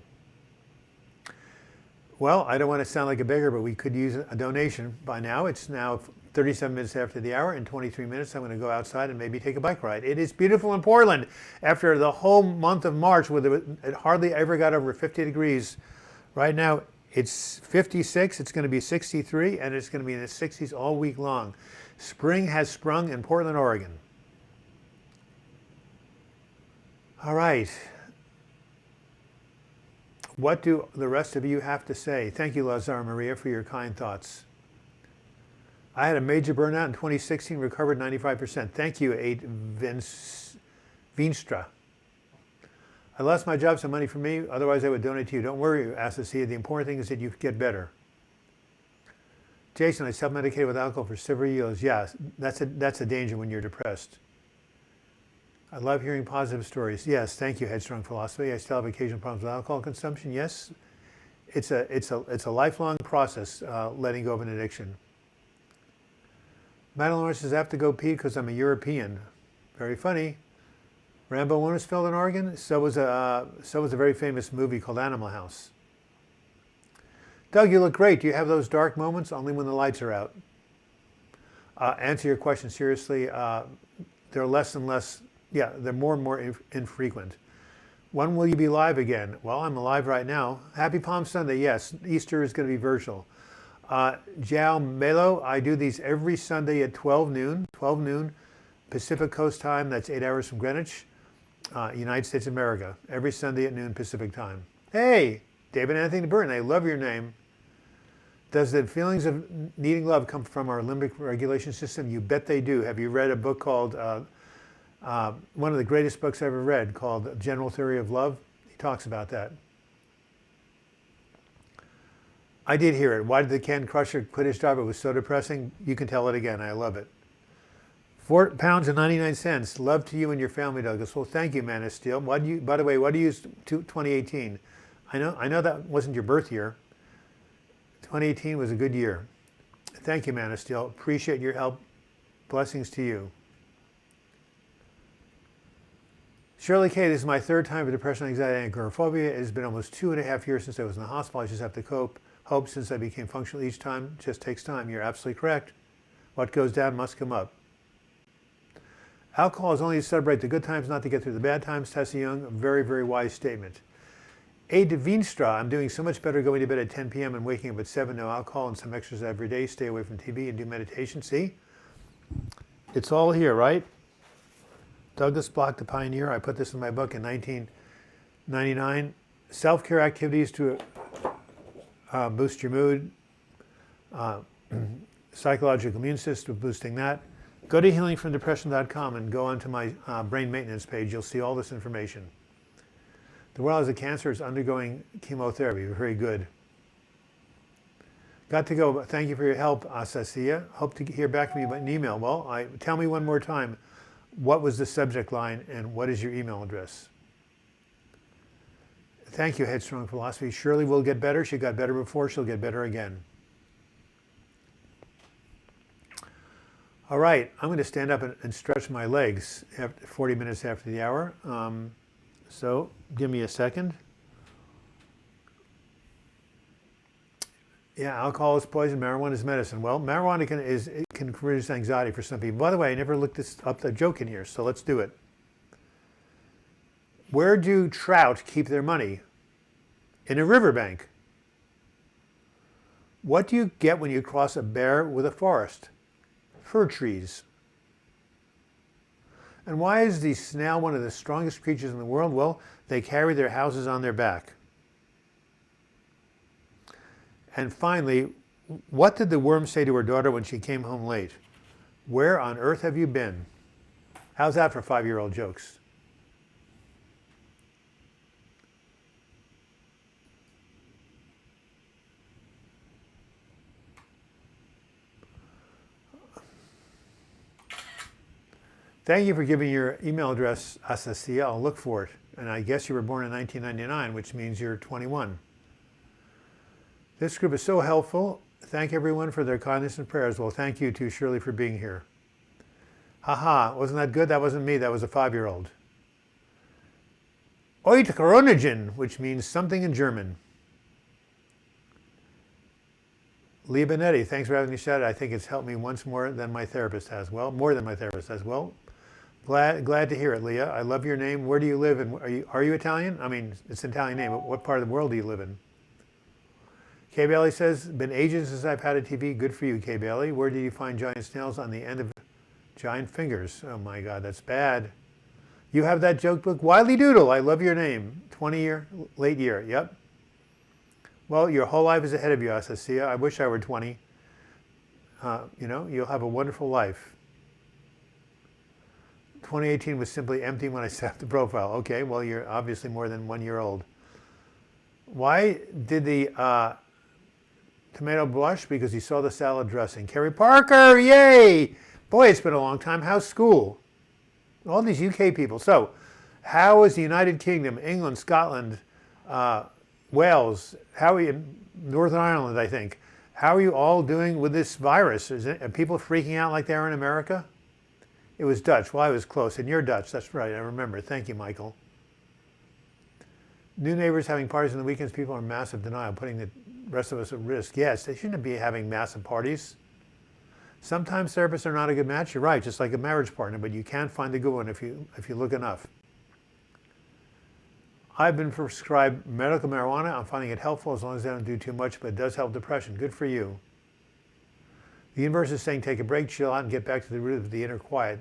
Well, I don't want to sound like a beggar, but we could use a donation by now. It's now 37 minutes after the hour. In 23 minutes, I'm going to go outside and maybe take a bike ride. It is beautiful in Portland. After the whole month of March, where it hardly ever got over 50 degrees, right now it's 56, it's going to be 63, and it's going to be in the 60s all week long. Spring has sprung in Portland, Oregon. All right. What do the rest of you have to say? Thank you, Lazar Maria, for your kind thoughts. I had a major burnout in 2016, recovered 95%. Thank you, 8 Vinstra. I lost my job, some money for me, otherwise I would donate to you. Don't worry, Asasia. The important thing is that you get better. Jason, I self-medicated with alcohol for several years. Yeah, that's a danger when you're depressed. I love hearing positive stories. Yes, thank you, Headstrong Philosophy. I still have occasional problems with alcohol consumption. Yes, it's a lifelong process, letting go of an addiction. Madeline says, I have to go pee because I'm a European. Very funny. Rambo Wintersfield in Oregon. So was a very famous movie called Animal House. Doug, you look great. Do you have those dark moments? Only when the lights are out. Answer your question seriously. They're less and less. Yeah, they're more and more infrequent. When will you be live again? Well, I'm live right now. Happy Palm Sunday. Yes, Easter is going to be virtual. Jao Melo, I do these every Sunday at 12 noon Pacific Coast time. That's 8 hours from Greenwich, United States of America. Every Sunday at noon Pacific time. Hey, David Anthony Burton, I love your name. Does the feelings of needing love come from our limbic regulation system? You bet they do. Have you read a book called, one of the greatest books I ever read, called General Theory of Love? He talks about that. I did hear it. Why did the Ken Crusher quit his job? It was so depressing. You can tell it again. I love it. £4.99. Love to you and your family, Douglas. Well, thank you, Man of Steel. By the way, what do you use 2018? I know that wasn't your birth year. 2018 was a good year. Thank you, Man of Steel. Appreciate your help. Blessings to you. Shirley K, this is my 3rd time with depression, anxiety, and agoraphobia. It has been almost 2.5 years since I was in the hospital. I just have to cope. Hope since I became functional each time. Just takes time. You're absolutely correct. What goes down must come up. Alcohol is only to celebrate the good times, not to get through the bad times. Tessa Young, a very, very wise statement. A. Devinstra, I'm doing so much better going to bed at 10 p.m. and waking up at 7. No alcohol and some exercise every day. Stay away from TV and do meditation. See? It's all here, right? Douglas Block, the pioneer. I put this in my book in 1999. Self-care activities to boost your mood, psychological immune system, boosting that. Go to healingfromdepression.com and go onto my brain maintenance page. You'll see all this information. The world has a cancer is undergoing chemotherapy. Very good. Got to go. Thank you for your help, Asasia. Hope to hear back from you by an email. Well, tell me one more time, what was the subject line and what is your email address? Thank you, Headstrong Philosophy. Shirley will get better. She got better before. She'll get better again. All right, I'm going to stand up and stretch my legs 40 minutes after the hour. So give me a second. Yeah, alcohol is poison, marijuana is medicine. Well, marijuana can reduce anxiety for some people. By the way, I never looked this up, the joke in here, so let's do it. Where do trout keep their money? In a riverbank. What do you get when you cross a bear with a forest? Fir trees. And why is the snail one of the strongest creatures in the world? Well, they carry their houses on their back. And finally, what did the worm say to her daughter when she came home late? Where on earth have you been? How's that for 5-year-old jokes? Thank you for giving your email address, Asasia. I'll look for it. And I guess you were born in 1999, which means you're 21. This group is so helpful. Thank everyone for their kindness and prayers. Well, thank you too, Shirley, for being here. Haha, wasn't that good? That wasn't me, that was a 5-year-old. Oitkoronogen, which means something in German. Leah Benetti, thanks for having me chat. I think it's helped me once more than my therapist has. Well, more than my therapist has. Well, glad to hear it, Leah. I love your name. Where do you live? And are you Italian? I mean, it's an Italian name, but what part of the world do you live in? Kay Bailey says, been ages since I've had a TV. Good for you, Kay Bailey. Where do you find giant snails on the end of giant fingers? Oh my God, that's bad. You have that joke book? Wiley Doodle, I love your name. 20-year, late year, yep. Well, your whole life is ahead of you, Asasia. I wish I were 20. You'll have a wonderful life. 2018 was simply empty when I set up the profile. Okay, well, you're obviously more than 1 year old. Why did the tomato blush? Because he saw the salad dressing. Kerry Parker, yay! Boy, it's been a long time. How's school? All these UK people. So, how is the United Kingdom, England, Scotland, Wales, how are you, Northern Ireland, I think. How are you all doing with this virus? Are people freaking out like they are in America? It was Dutch. Well, I was close. And you're Dutch. That's right. I remember. Thank you, Michael. New neighbors having parties on the weekends. People are in massive denial, putting the rest of us at risk. Yes, they shouldn't be having massive parties. Sometimes therapists are not a good match. You're right, just like a marriage partner, but you can't find a good one if you look enough. I've been prescribed medical marijuana. I'm finding it helpful as long as I don't do too much, but it does help depression. Good for you. The universe is saying take a break, chill out, and get back to the root of the inner quiet.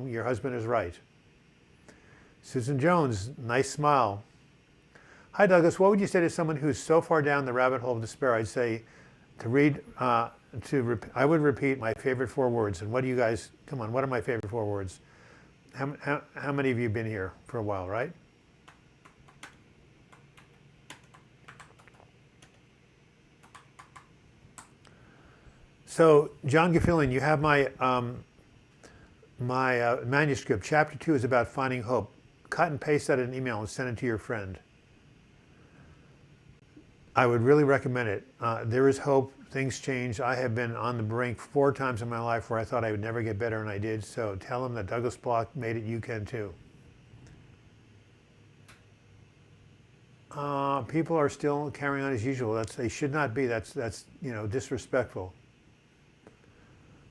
Your husband is right. Susan Jones, nice smile. Hi, Douglas. What would you say to someone who's so far down the rabbit hole of despair? I'd say I would repeat my favorite 4 words. And what do you guys, come on, what are my favorite 4 words? How many of you have been here for a while, right? So, John Gaffilan, you have my manuscript. Chapter 2 is about finding hope. Cut and paste that in an email and send it to your friend. I would really recommend it. There is hope. Things change. I have been on the brink 4 times in my life where I thought I would never get better, and I did. So tell them that Douglas Block made it. You can too. People are still carrying on as usual. They should not be. That's disrespectful.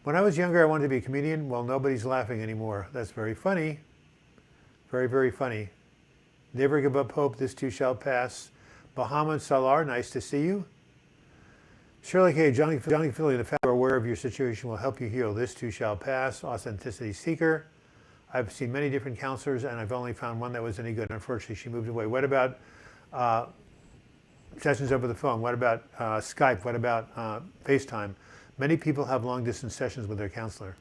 When I was younger, I wanted to be a comedian. Well, nobody's laughing anymore. That's very funny. Very, very funny. Never give up hope. This too shall pass. Bahamad Salar, nice to see you. Shirley K. Johnny Philly, the fact you're aware of your situation will help you heal. This too shall pass. Authenticity Seeker. I've seen many different counselors, and I've only found one that was any good. Unfortunately, she moved away. What about uh, sessions over the phone? What about Skype? What about FaceTime? Many people have long-distance sessions with their counselor.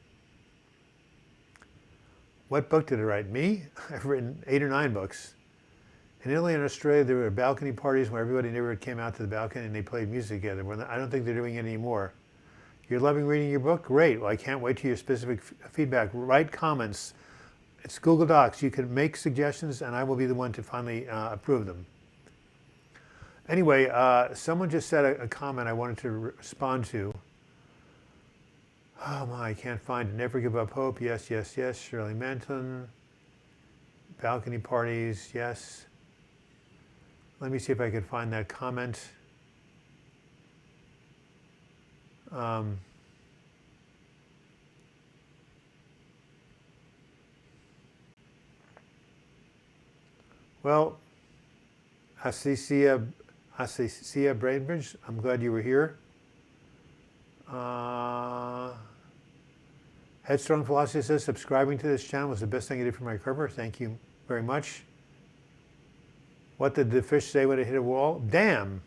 What book did I write? Me? I've written 8 or 9 books. In Italy and Australia, there were balcony parties where everybody in the neighborhood came out to the balcony and they played music together. I don't think they're doing it anymore. You're loving reading your book? Great. Well, I can't wait to hear specific feedback. Write comments. It's Google Docs. You can make suggestions and I will be the one to finally approve them. Anyway, someone just said a comment I wanted to respond to. Oh my, I can't find it. Never give up hope. Yes, yes, yes. Shirley Manton. Balcony parties. Yes. Let me see if I can find that comment. Well, Asicia Brainbridge, I'm glad you were here. Headstrong Philosophy says, subscribing to this channel was the best thing I did for my recovery. Thank you very much. What did the fish say when it hit a wall? Damn!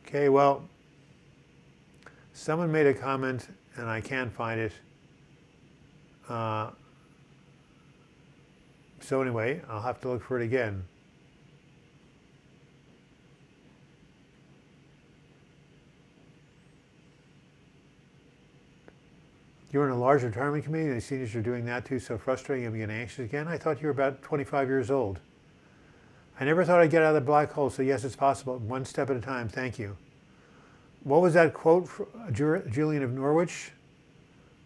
Okay, well, someone made a comment and I can't find it. So anyway, I'll have to look for it again. You're in a large retirement community and the seniors are doing that too, so frustrating and getting anxious again. I thought you were about 25 years old. I never thought I'd get out of the black hole, so yes, it's possible. One step at a time, thank you. What was that quote from Julian of Norwich?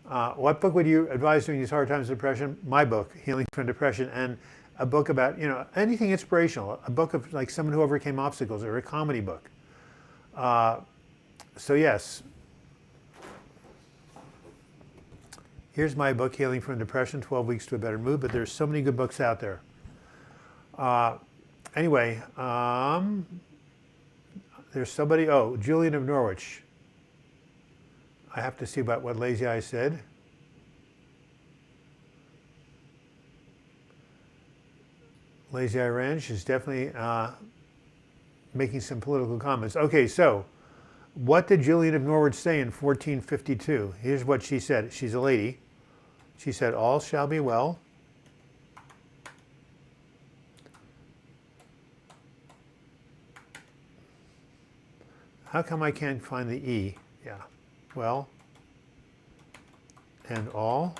What book would you advise during these hard times of depression? My book, Healing from Depression, and a book about, anything inspirational, a book of like someone who overcame obstacles, or a comedy book. So yes. Here's my book, Healing from Depression, 12 Weeks to a Better Mood, but there's so many good books out there. Anyway, there's somebody, Julian of Norwich. I have to see about what Lazy Eye said. Lazy Eye Ranch is definitely making some political comments. Okay, so what did Julian of Norwich say in 1452? Here's what she said. She's a lady. She said, all shall be well. How come I can't find the E? Yeah. Well, and all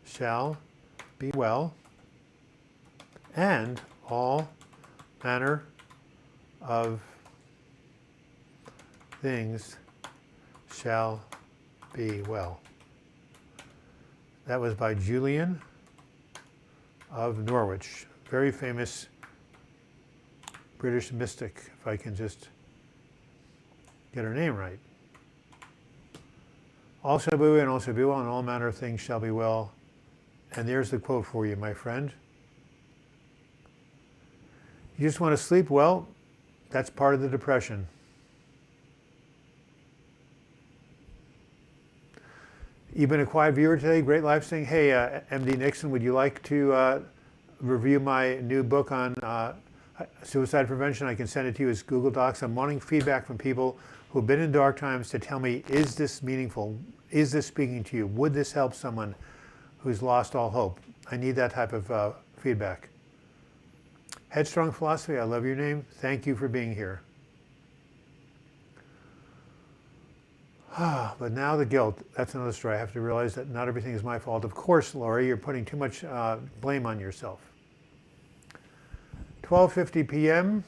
shall be well, and all manner of things shall be well. That was by Julian of Norwich, very famous British mystic, if I can just get her name right. All shall be well, and all shall be well, and all manner of things shall be well. And there's the quote for you, my friend. You just want to sleep? Well, that's part of the depression. You've been a quiet viewer today. Great live saying, hey, MD Nixon, would you like to review my new book on suicide prevention? I can send it to you as Google Docs. I'm wanting feedback from people who've been in dark times to tell me, is this meaningful? Is this speaking to you? Would this help someone who's lost all hope? I need that type of feedback. Headstrong Philosophy, I love your name. Thank you for being here. But now the guilt, that's another story. I have to realize that not everything is my fault. Of course, Laurie, you're putting too much blame on yourself. 12:50 p.m.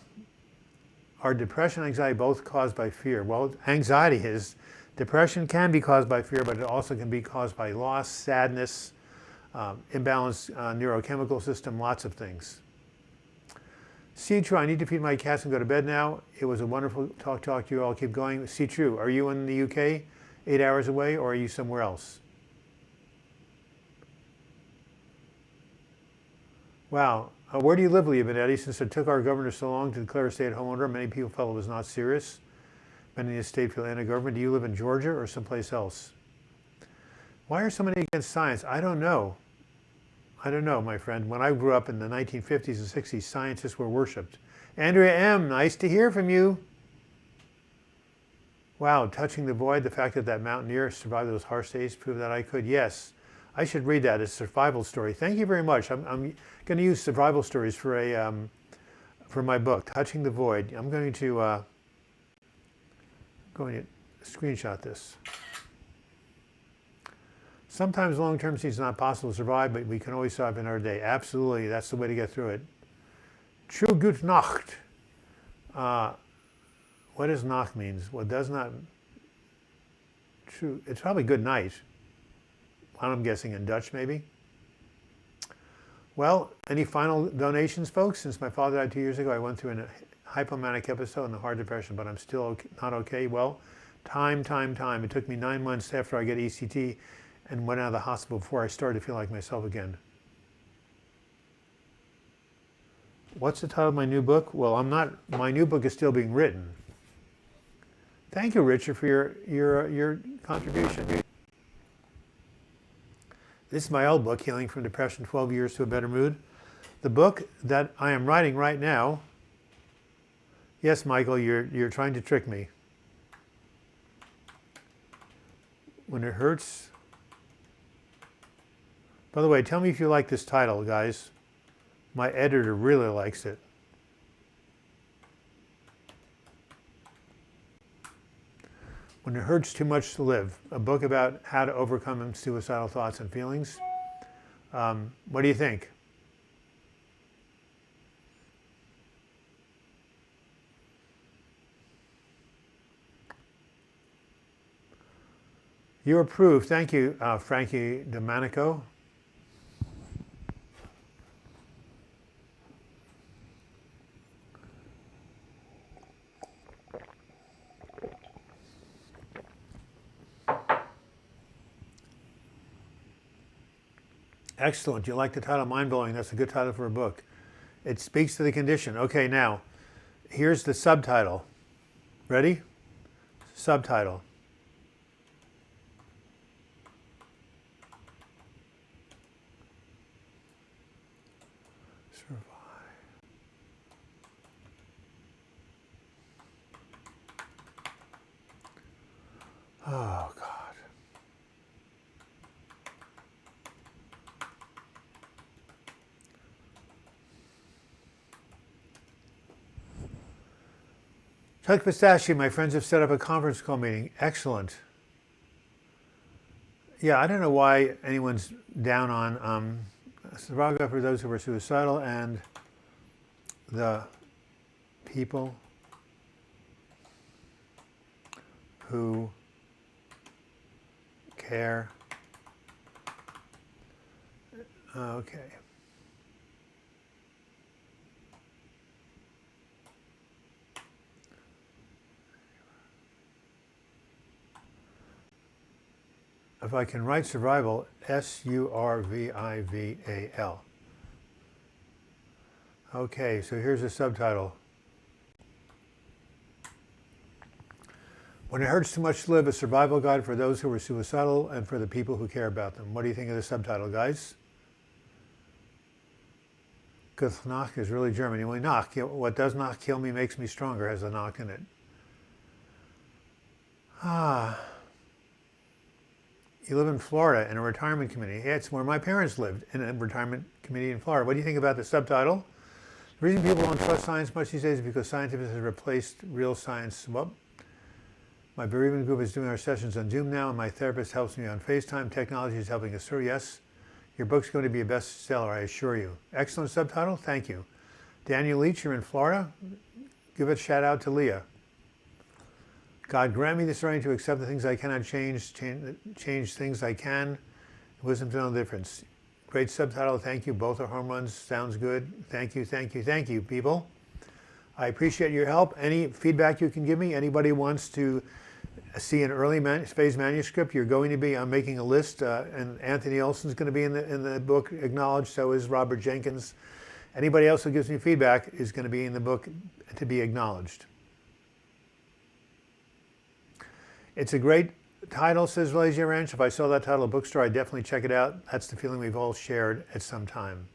Are depression and anxiety both caused by fear? Well, anxiety is. Depression can be caused by fear, but it also can be caused by loss, sadness, imbalanced neurochemical system, lots of things. See True, I need to feed my cats and go to bed now. It was a wonderful talk to you all. Keep going. See True, are you in the UK, 8 hours away, or are you somewhere else? Wow. Where do you live, Leah Benetti? Since it took our governor so long to declare a stay-at-home order, many people felt it was not serious. Benedict State for Atlanta government. Do you live in Georgia or someplace else? Why are so many against science? I don't know. I don't know, my friend. When I grew up in the 1950s and 60s, scientists were worshipped. Andrea M., nice to hear from you. Wow, touching the void, the fact that that mountaineer survived those harsh days proved that I could. Yes, I should read that. It's a survival story. Thank you very much. I'm going to use survival stories for my book, Touching the Void. I'm going to screenshot this. Sometimes long-term is not possible to survive, but we can always survive in our day. Absolutely, that's the way to get through it. Schöne gute Nacht. What does Nacht means? What does not? True. It's probably good night. I'm guessing in Dutch, maybe. Well, any final donations, folks? Since my father died 2 years ago, I went through a hypomanic episode and a hard depression, but I'm still not okay. Well, time. It took me 9 months after I got ECT and went out of the hospital before I started to feel like myself again. What's the title of my new book? Well, my new book is still being written. Thank you, Richard, for your contribution. This is my old book, Healing from Depression, 12 Years to a Better Mood. The book that I am writing right now. Yes, Michael, you're trying to trick me. When it hurts. By the way, tell me if you like this title, guys. My editor really likes it. When It Hurts Too Much to Live, a book about how to overcome suicidal thoughts and feelings. What do you think? You approve. Thank you, Frankie Domanico. Excellent. You like the title, Mind-Blowing. That's a good title for a book. It speaks to the condition. Okay, now, here's the subtitle. Ready? Subtitle. Survive. Oh, God. Chuck Pistachio, my friends have set up a conference call meeting. Excellent. Yeah, I don't know why anyone's down on survival for those who were suicidal and the people who care. Okay. If I can write survival, S-U-R-V-I-V-A-L. Okay, so here's the subtitle. When It Hurts Too Much to Live, a survival guide for those who are suicidal and for the people who care about them. What do you think of the subtitle, guys? Because Nach is really German. Well, Nach, what does not kill me makes me stronger, has a Nach in it. You live in Florida in a retirement community. Yeah, it's where my parents lived, in a retirement community in Florida. What do you think about the subtitle? The reason people don't trust science much these days is because scientific has replaced real science. Well, my bereavement group is doing our sessions on Zoom now, and my therapist helps me on FaceTime. Technology is helping us through. Yes, your book's going to be a bestseller, I assure you. Excellent subtitle. Thank you. Daniel Leach, you're in Florida. Give a shout out to Leah. God, grant me the strength to accept the things I cannot change things I can. Wisdom to know the difference. Great subtitle. Thank you. Both are home runs. Sounds good. Thank you, people. I appreciate your help. Any feedback you can give me? Anybody wants to see an early phase manuscript? You're going to be. I'm making a list, and Anthony Olson's going to be in the book acknowledged. So is Robert Jenkins. Anybody else who gives me feedback is going to be in the book to be acknowledged. It's a great title, says Lazy Ranch. If I saw that title at a bookstore, I'd definitely check it out. That's the feeling we've all shared at some time.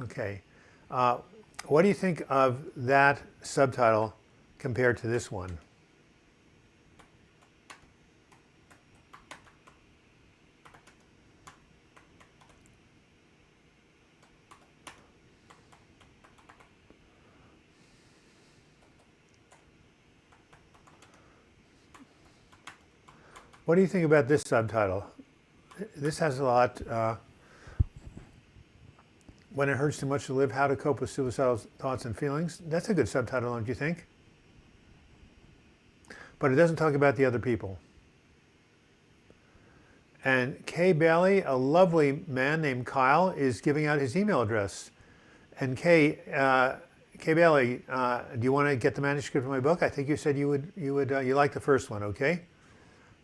Okay. What do you think of that subtitle compared to this one? What do you think about this subtitle? This has a lot. When it hurts too much to live, how to cope with suicidal thoughts and feelings. That's a good subtitle, don't you think? But it doesn't talk about the other people. And Kay Bailey, a lovely man named Kyle, is giving out his email address. And Kay Bailey, do you want to get the manuscript of my book? I think you said you like the first one, okay?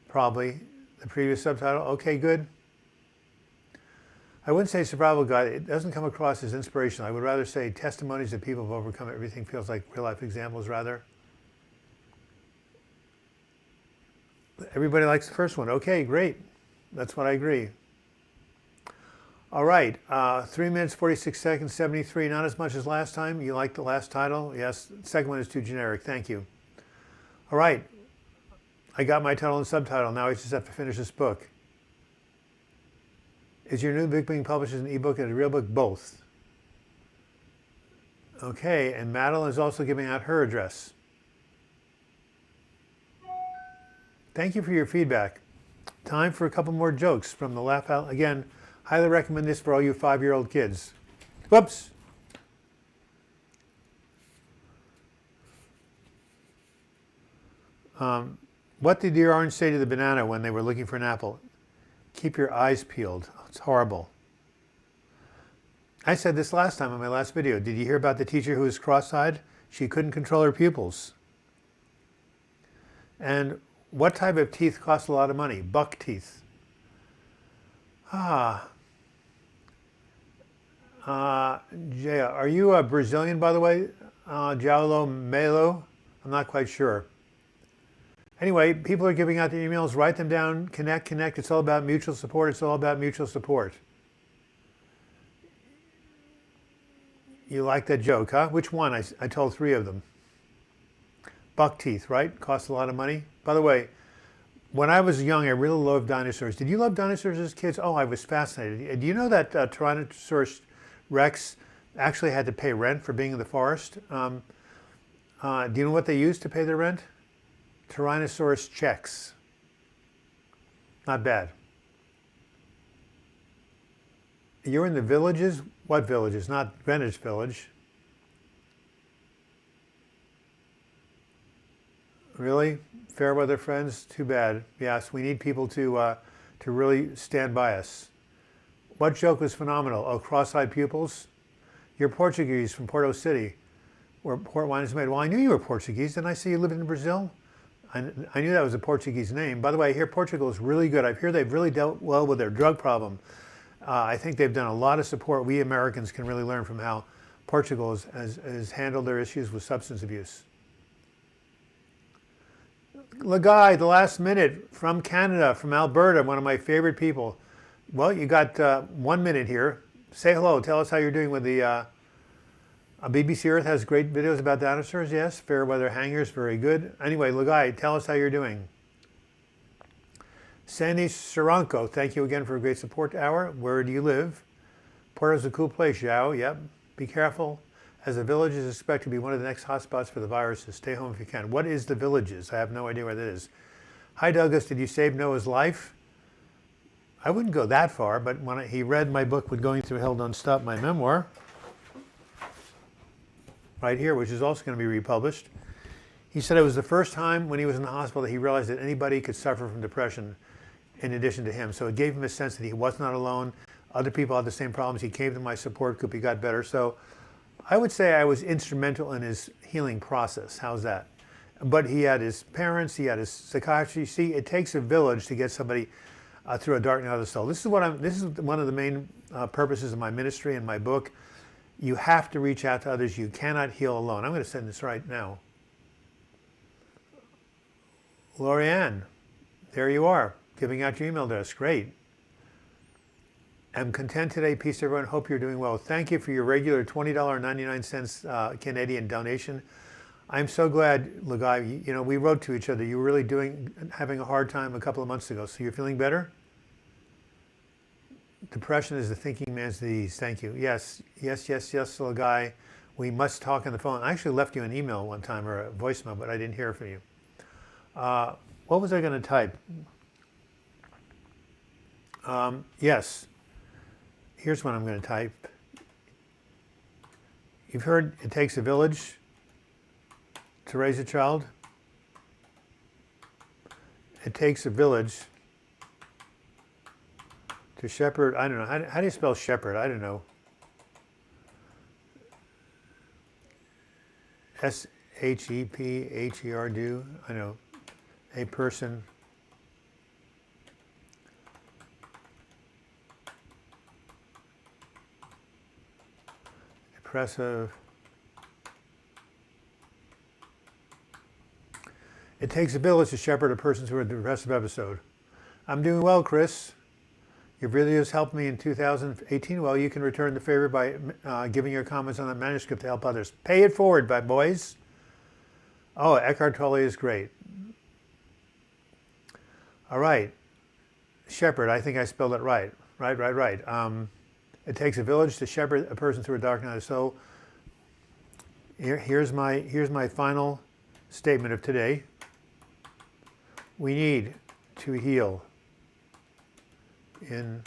Probably the previous subtitle. Okay, good. I wouldn't say survival guide. It doesn't come across as inspirational. I would rather say testimonies that people have overcome. Everything feels like real life examples rather. Everybody likes the first one. Okay, great. That's what I agree. All right, 3 minutes, 46 seconds, 73. Not as much as last time. You like the last title? Yes. The second one is too generic. Thank you. All right. I got my title and subtitle. Now I just have to finish this book. Is your new book being published as an ebook and a real book? Both. Okay, and Madeline is also giving out her address. Thank you for your feedback. Time for a couple more jokes from the Laugh Out. Again, highly recommend this for all you 5-year-old kids. Whoops. What did Dear Orange say to the banana when they were looking for an apple? Keep your eyes peeled. Oh, it's horrible. I said this last time in my last video. Did you hear about the teacher who was cross-eyed? She couldn't control her pupils. And what type of teeth cost a lot of money? Buck teeth. Jaya, are you a Brazilian, by the way? Jaulo Melo? I'm not quite sure. Anyway, people are giving out their emails. Write them down. Connect. It's all about mutual support. It's all about mutual support. You like that joke, huh? Which one? I told 3 of them. Buck teeth, right? Cost a lot of money. By the way, when I was young, I really loved dinosaurs. Did you love dinosaurs as kids? Oh, I was fascinated. Do you know that Tyrannosaurus Rex actually had to pay rent for being in the forest? Do you know what they used to pay their rent? Tyrannosaurus checks. Not bad. You're in the villages? What villages? Not Greenwich Village. Really? Fair weather friends? Too bad. Yes, we need people to really stand by us. What joke was phenomenal? Oh, cross-eyed pupils? You're Portuguese from Porto City, where port wine is made. Well, I knew you were Portuguese. Didn't I see you lived in Brazil? I knew that was a Portuguese name. By the way, I hear Portugal is really good. I hear they've really dealt well with their drug problem. I think they've done a lot of support. We Americans can really learn from how Portugal has handled their issues with substance abuse. Lagai, the last minute from Canada, from Alberta, one of my favorite people. Well, you got 1 minute here. Say hello. Tell us how you're doing with the BBC Earth has great videos about dinosaurs. Yes, fair weather hangers, very good. Anyway, Lagai, tell us how you're doing. Sandy Saranko, thank you again for a great support hour. Where do you live? Puerto's a cool place, Zhao. Yep. Be careful, as the village is expected to be one of the next hotspots for the viruses. Stay home if you can. What is the villages? I have no idea where that is. Hi, Douglas. Did you save Noah's life? I wouldn't go that far, but when he read my book, With Going Through Hell Don't Stop, my memoir, right here, which is also going to be republished, he said it was the first time when he was in the hospital that he realized that anybody could suffer from depression in addition to him. So it gave him a sense that he was not alone. Other people had the same problems. He came to my support group. He got better. So I would say I was instrumental in his healing process. How's that? But he had his parents. He had his psychiatry. See, it takes a village to get somebody through a dark night of the soul. This is one of the main purposes of my ministry and my book. You have to reach out to others. You cannot heal alone. I'm going to send this right now. Lorianne, there you are, giving out your email address. Great. I'm content today. Peace, everyone. Hope you're doing well. Thank you for your regular $20.99 Canadian donation. I'm so glad, Lagai, we wrote to each other. You were really having a hard time a couple of months ago. So you're feeling better? Depression is the thinking man's disease. Thank you. Yes, Lagai. We must talk on the phone. I actually left you an email one time or a voicemail, but I didn't hear from you. What was I going to type? Yes. Here's what I'm going to type. You've heard it takes a village to raise a child. It takes a village to shepherd. I don't know. How do you spell shepherd? I don't know. SHEPHER. I know. A person. Depressive. It takes a village to shepherd a person through a depressive episode. I'm doing well, Chris. Your videos helped me in 2018. Well, you can return the favor by giving your comments on the manuscript to help others. Pay it forward, boys. Oh, Eckhart Tolle is great. All right. Shepherd, I think I spelled it right. Right. It takes a village to shepherd a person through a dark night. So here's my final statement of today. We need to heal in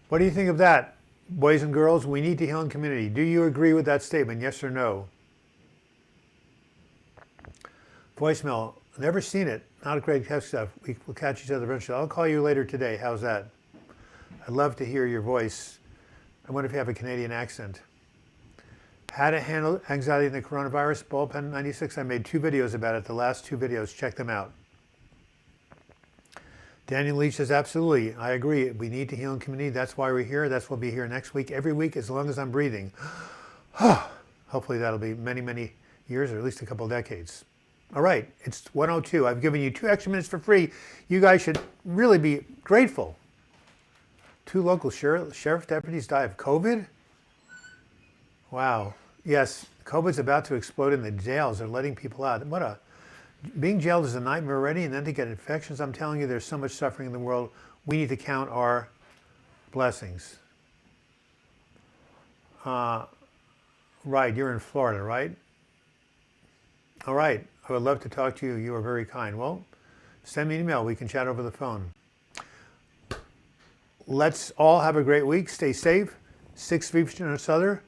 What do you think of that, boys and girls? We need to heal in community. Do you agree with that statement? Yes or no? Voicemail. Never seen it. Not a great test stuff. We'll catch each other eventually. I'll call you later today. How's that? I'd love to hear your voice. I wonder if you have a Canadian accent. How to handle anxiety in the coronavirus, Ballpen 96. I made 2 videos about it. The last 2 videos. Check them out. Daniel Leach says, absolutely. I agree. We need to heal in community. That's why we're here. That's why we'll be here next week. Every week, as long as I'm breathing. Hopefully that'll be many, many years or at least a couple of decades. All right. It's 1:02. I've given you 2 extra minutes for free. You guys should really be grateful. 2 local sheriff deputies die of COVID? Wow. Yes, COVID's about to explode in the jails. They're letting people out. Being jailed is a nightmare already, and then to get infections. I'm telling you, there's so much suffering in the world. We need to count our blessings. Right, you're in Florida, right? All right, I would love to talk to you. You are very kind. Well, send me an email. We can chat over the phone. Let's all have a great week. Stay safe. 6 feet from each other.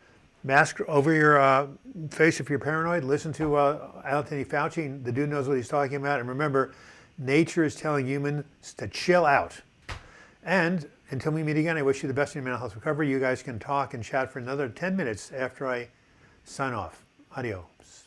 Mask over your face if you're paranoid. Listen to Anthony Fauci. The dude knows what he's talking about. And remember, nature is telling humans to chill out. And until we meet again, I wish you the best in your mental health recovery. You guys can talk and chat for another 10 minutes after I sign off. Adios.